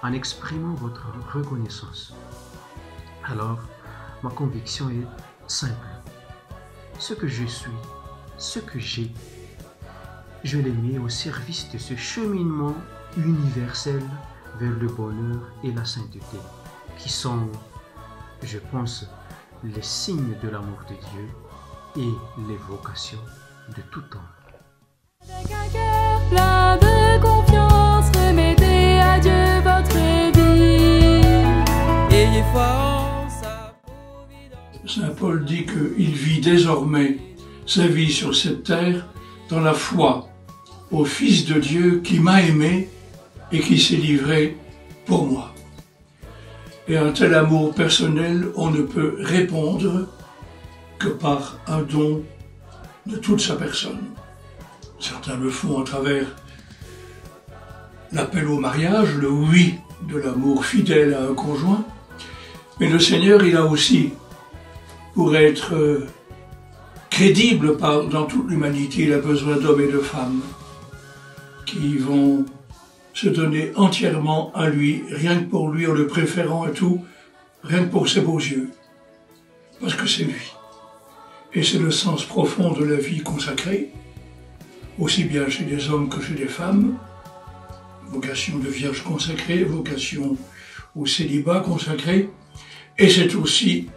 en exprimant votre reconnaissance. » Alors, ma conviction est simple. Ce que je suis, ce que j'ai, je les mets au service de ce cheminement universel vers le bonheur et la sainteté, qui sont, je pense, les signes de l'amour de Dieu et les vocations de tout homme. Avec un cœur plein de confiance, remettez à Dieu votre vie. Ayez foi en sa providence. Saint Paul dit qu'il vit désormais sa vie sur cette terre dans la foi au Fils de Dieu qui m'a aimé et qui s'est livré pour moi. Et un tel amour personnel, on ne peut répondre que par un don de toute sa personne. Certains le font à travers l'appel au mariage, le oui de l'amour fidèle à un conjoint, mais le Seigneur, il a aussi, pour être crédible dans toute l'humanité, il a besoin d'hommes et de femmes qui vont se donner entièrement à lui, rien que pour lui, en le préférant à tout, rien que pour ses beaux yeux, parce que c'est lui. Et c'est le sens profond de la vie consacrée, aussi bien chez des hommes que chez des femmes, vocation de vierge consacrée, vocation au célibat consacré, et c'est aussi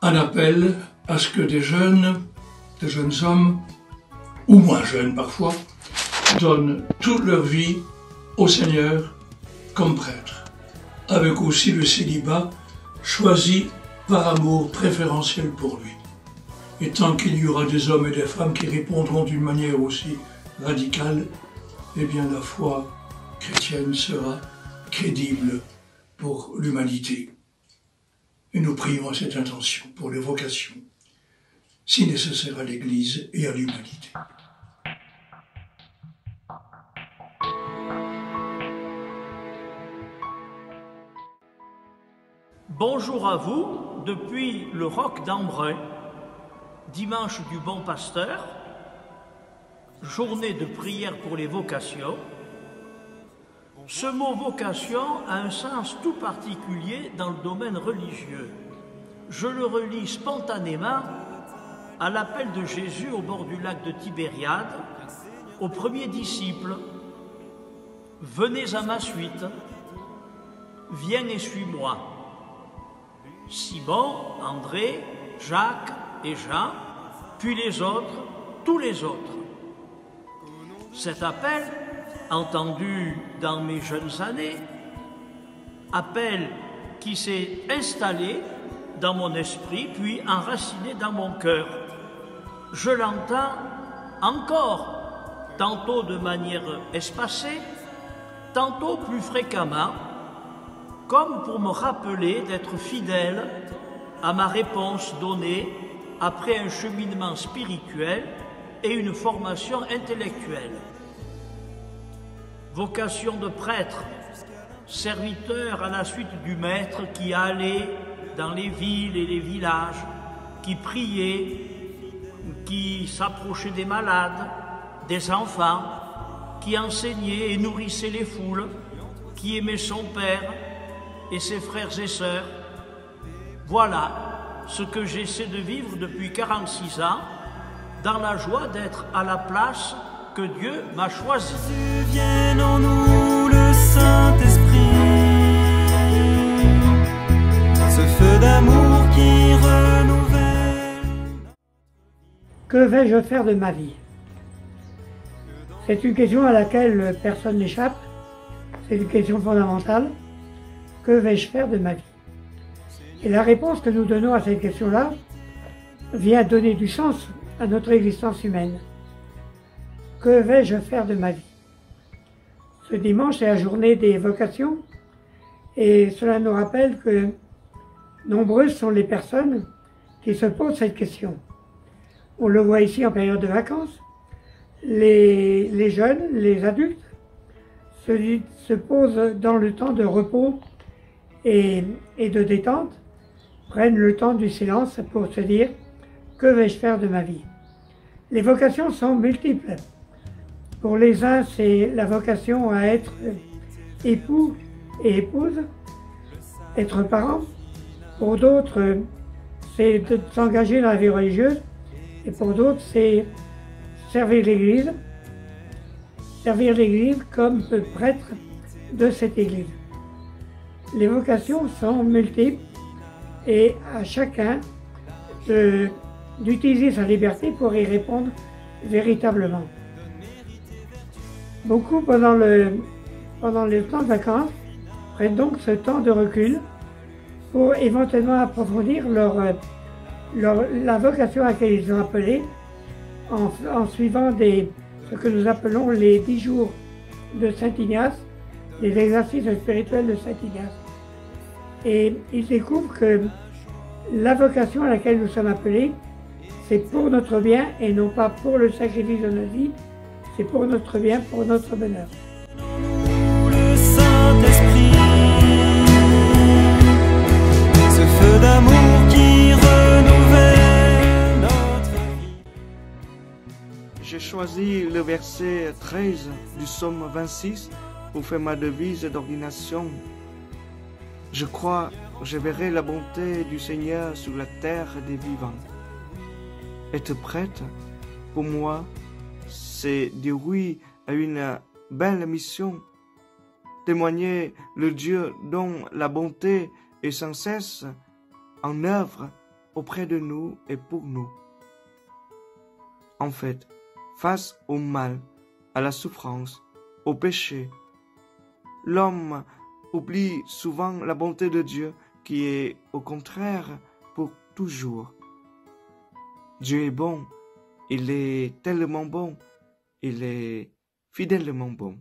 un appel à ce que des jeunes hommes, ou moins jeunes parfois, donnent toute leur vie au Seigneur comme prêtre, avec aussi le célibat choisi par amour préférentiel pour lui. Et tant qu'il y aura des hommes et des femmes qui répondront d'une manière aussi radicale, eh bien la foi chrétienne sera crédible pour l'humanité. Et nous prions à cette intention pour les vocations, si nécessaire à l'Église et à l'humanité. Bonjour à vous, depuis le Roc d'Embrun, dimanche du Bon Pasteur, journée de prière pour les vocations. Ce mot vocation a un sens tout particulier dans le domaine religieux. Je le relis spontanément à l'appel de Jésus au bord du lac de Tibériade, aux premiers disciples. Venez à ma suite, viens et suis-moi. Simon, André, Jacques et Jean, puis les autres, tous les autres. Cet appel, entendu dans mes jeunes années, appel qui s'est installé dans mon esprit, puis enraciné dans mon cœur. Je l'entends encore, tantôt de manière espacée, tantôt plus fréquemment, comme pour me rappeler d'être fidèle à ma réponse donnée après un cheminement spirituel et une formation intellectuelle. Vocation de prêtre, serviteur à la suite du Maître qui allait dans les villes et les villages, qui priait, qui s'approchait des malades, des enfants, qui enseignait et nourrissait les foules, qui aimait son Père et ses frères et sœurs. Voilà ce que j'essaie de vivre depuis 46 ans, dans la joie d'être à la place que Dieu m'a choisie. Vienne en nous le Saint-Esprit, ce feu d'amour qui renouvelle. Que vais-je faire de ma vie? C'est une question à laquelle personne n'échappe. C'est une question fondamentale. Que vais-je faire de ma vie? Et la réponse que nous donnons à cette question-là vient donner du sens à notre existence humaine. Que vais-je faire de ma vie? Ce dimanche, c'est la journée des vocations et cela nous rappelle que nombreuses sont les personnes qui se posent cette question. On le voit ici en période de vacances. Les jeunes, les adultes, se posent dans le temps de repos et de détente, prennent le temps du silence pour se dire « Que vais-je faire de ma vie ?» Les vocations sont multiples. Pour les uns, c'est la vocation à être époux et épouse, être parent. Pour d'autres, c'est de s'engager dans la vie religieuse. Et pour d'autres, c'est servir l'Église comme prêtre de cette Église. Les vocations sont multiples et à chacun d'utiliser sa liberté pour y répondre véritablement. Beaucoup pendant le temps de vacances prennent donc ce temps de recul pour éventuellement approfondir la vocation à laquelle ils sont appelés en suivant ce que nous appelons les 10 jours de Saint Ignace, les exercices spirituels de Saint Ignace. Et ils découvrent que la vocation à laquelle nous sommes appelés, c'est pour notre bien et non pas pour le sacrifice de notre vie, c'est pour notre bien, pour notre bonheur. Le Saint-Esprit, ce feu d'amour qui renouvelle notre vie. J'ai choisi le verset 13 du psaume 26 pour faire ma devise d'ordination. Je crois, je verrai la bonté du Seigneur sur la terre des vivants. Être prêtre, pour moi, c'est dire oui à une belle mission, témoigner le Dieu dont la bonté est sans cesse en œuvre auprès de nous et pour nous. En fait, face au mal, à la souffrance, au péché, l'homme oublie souvent la bonté de Dieu qui est au contraire pour toujours. Dieu est bon, il est tellement bon, il est fidèlement bon.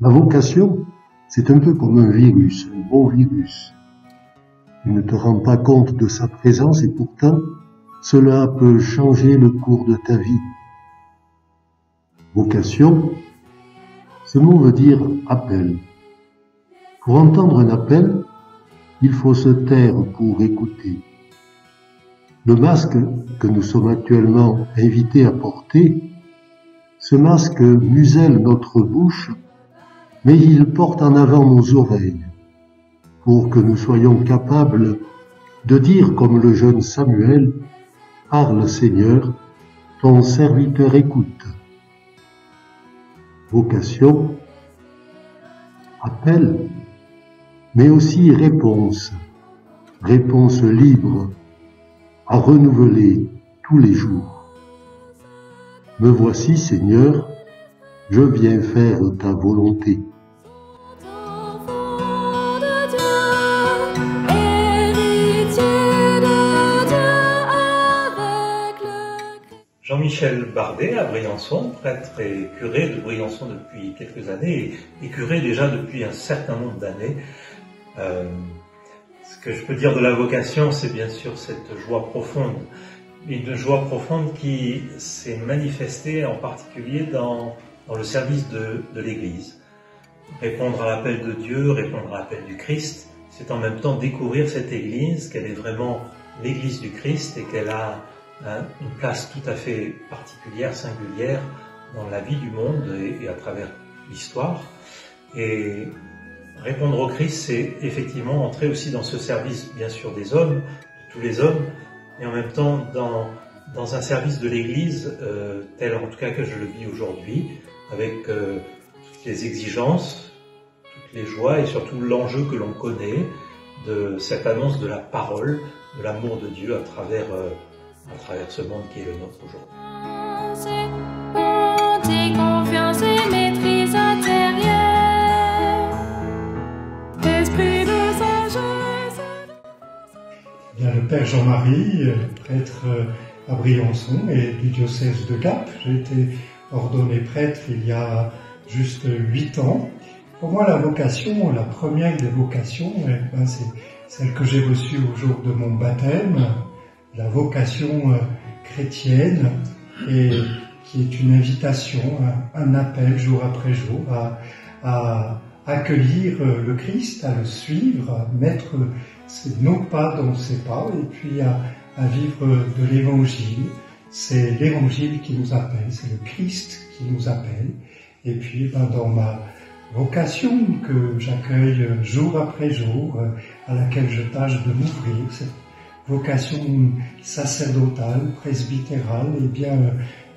La vocation, c'est un peu comme un virus, un bon virus. Tu ne te rends pas compte de sa présence et pourtant, cela peut changer le cours de ta vie. Vocation, ce mot veut dire appel. Pour entendre un appel, il faut se taire pour écouter. Le masque que nous sommes actuellement invités à porter, ce masque muselle notre bouche, mais il porte en avant nos oreilles, pour que nous soyons capables de dire comme le jeune Samuel, « Parle Seigneur, ton serviteur écoute ». vocation, appel, mais aussi réponse, réponse libre, à renouveler tous les jours. Me voici, Seigneur, je viens faire ta volonté. Jean-Michel Bardet à Briançon, prêtre et curé de Briançon depuis quelques années, et curé déjà depuis un certain nombre d'années. Ce que je peux dire de la vocation, c'est bien sûr cette joie profonde. Une joie profonde qui s'est manifestée en particulier dans le service de l'Église. Répondre à l'appel de Dieu, répondre à l'appel du Christ, c'est en même temps découvrir cette Église, qu'elle est vraiment l'Église du Christ et qu'elle a une place tout à fait particulière, singulière dans la vie du monde et à travers l'histoire. Et répondre au Christ, c'est effectivement entrer aussi dans ce service, bien sûr, des hommes, de tous les hommes, et en même temps dans un service de l'Église, tel en tout cas que je le vis aujourd'hui, avec toutes les exigences, toutes les joies et surtout l'enjeu que l'on connaît de cette annonce de la parole, de l'amour de Dieu à travers ce monde qui est le nôtre aujourd'hui. Confiance et maîtrise intérieure, esprit de sagesse. Bien, le Père Jean-Marie, prêtre à Briançon et du diocèse de Gap. J'ai été ordonné prêtre il y a juste 8 ans. Pour moi, la vocation, la première des vocations, c'est celle que j'ai reçue au jour de mon baptême, la vocation chrétienne, et qui est une invitation, un appel jour après jour à accueillir le Christ, à le suivre, à mettre nos pas dans ses pas, et puis à vivre de l'Évangile. C'est l'Évangile qui nous appelle, c'est le Christ qui nous appelle. Et puis dans ma vocation que j'accueille jour après jour, à laquelle je tâche de m'ouvrir, cette vocation sacerdotale, presbytérale, eh bien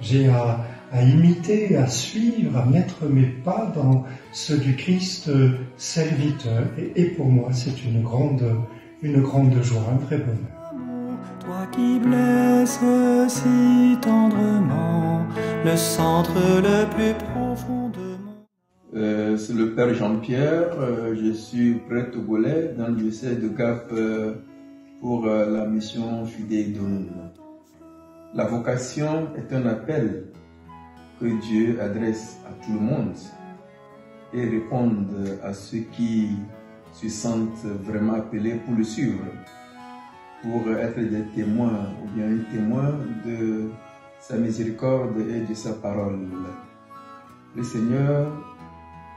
j'ai à imiter, à suivre, à mettre mes pas dans ceux du Christ serviteur. Et pour moi, c'est une grande joie, un vrai bonheur. Toi qui blesses si tendrement le centre le plus profondément. C'est le Père Jean-Pierre, je suis prêtre togolais dans le diocèse de Gap pour la mission Fidei Donum. La vocation est un appel que Dieu adresse à tout le monde et répond à ceux qui se sentent vraiment appelés pour le suivre, pour être des témoins ou bien un témoin de sa miséricorde et de sa parole. Le Seigneur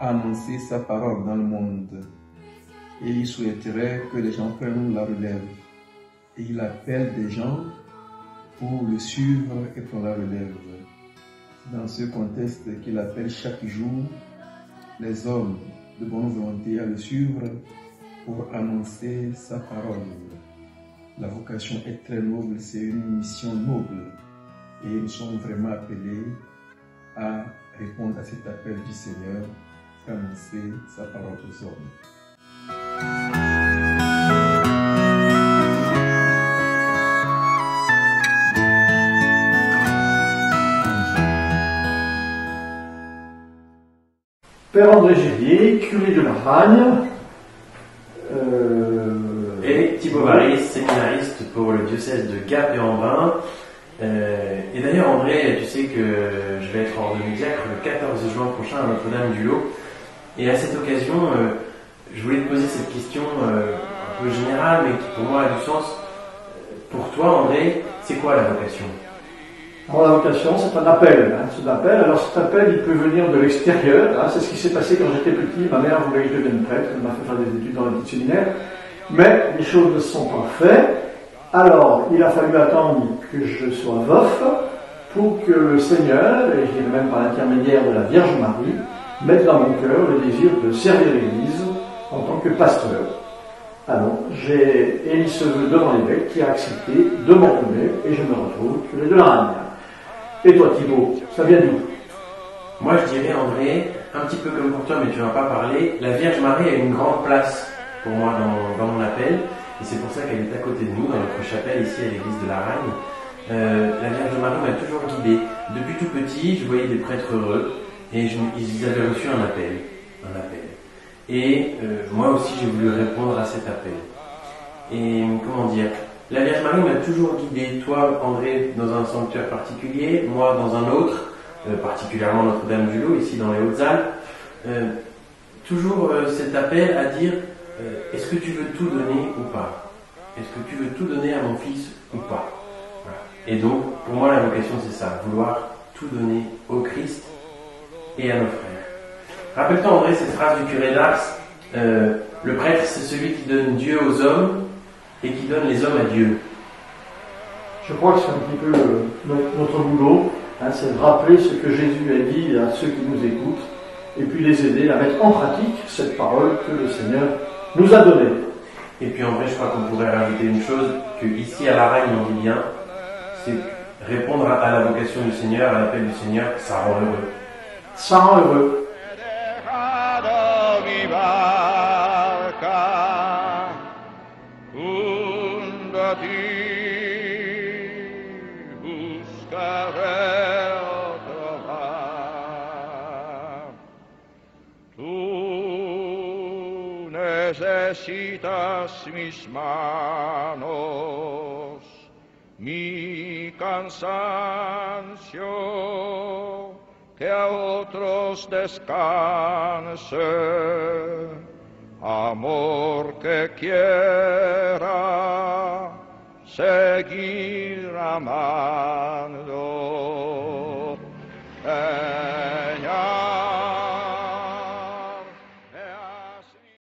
a annoncé sa parole dans le monde et il souhaiterait que les gens prennent la relève. Et il appelle des gens pour le suivre et pour la relève. C'est dans ce contexte qu'il appelle chaque jour les hommes de bonne volonté à le suivre pour annoncer sa parole. La vocation est très noble, c'est une mission noble et nous sommes vraiment appelés à répondre à cet appel du Seigneur, annoncer sa parole aux hommes. Père André Gélier, curé de l'Aragne. Et Thibaut Varis, séminariste pour le diocèse de Gap et Embrun. Et d'ailleurs, André, tu sais que je vais être ordonné diacre le 14 juin prochain à Notre-Dame du Lot. Et à cette occasion, je voulais te poser cette question un peu générale, mais qui pour moi a du sens. Pour toi, André, c'est quoi la vocation ? Alors la vocation, c'est un appel. Alors cet appel, il peut venir de l'extérieur. C'est ce qui s'est passé quand j'étais petit. Ma mère voulait que je devienne prêtre. Elle m'a fait faire des études dans le petit séminaire. Mais les choses ne se sont pas faites. Alors, il a fallu attendre que je sois veuf pour que le Seigneur, et je dirais même par l'intermédiaire de la Vierge Marie, mette dans mon cœur le désir de servir l'Église en tant que pasteur. Alors, j'ai émis ce vœu devant l'évêque qui a accepté de m'ordonner et je me retrouve curé de l'Aragne. Et toi, Thibaut, ça vient d'où ? Moi, je dirais, André, un petit peu comme pour toi, mais tu n'en as pas parlé, la Vierge Marie a une grande place pour moi dans mon appel, et c'est pour ça qu'elle est à côté de nous, dans notre chapelle, ici à l'église de la Reine. La Vierge Marie m'a toujours guidé. Depuis tout petit, je voyais des prêtres heureux, et ils avaient reçu un appel. Et moi aussi, j'ai voulu répondre à cet appel. Et comment dire, la Vierge Marie m'a toujours guidé, toi, André, dans un sanctuaire particulier, moi dans un autre, particulièrement Notre-Dame du Lot, ici dans les Hautes-Alpes. Toujours cet appel à dire, est-ce que tu veux tout donner ou pas? Est-ce que tu veux tout donner à mon fils ou pas? Voilà. Et donc, pour moi, la vocation, c'est ça, vouloir tout donner au Christ et à nos frères. Rappelle-toi, André, cette phrase du curé d'Ars, le prêtre, c'est celui qui donne Dieu aux hommes et qui donne les hommes à Dieu. Je crois que c'est un petit peu notre boulot, hein, c'est de rappeler ce que Jésus a dit à ceux qui nous écoutent, et puis les aider à mettre en pratique cette parole que le Seigneur nous a donnée. Et puis en vrai, je crois qu'on pourrait rajouter une chose, que ici à la Reine, on dit bien, c'est répondre à la vocation du Seigneur, à l'appel du Seigneur, ça rend heureux. Ça rend heureux. Necesitas mis manos, mi cansancio, que a otros descanse, amor que quiera seguir amando.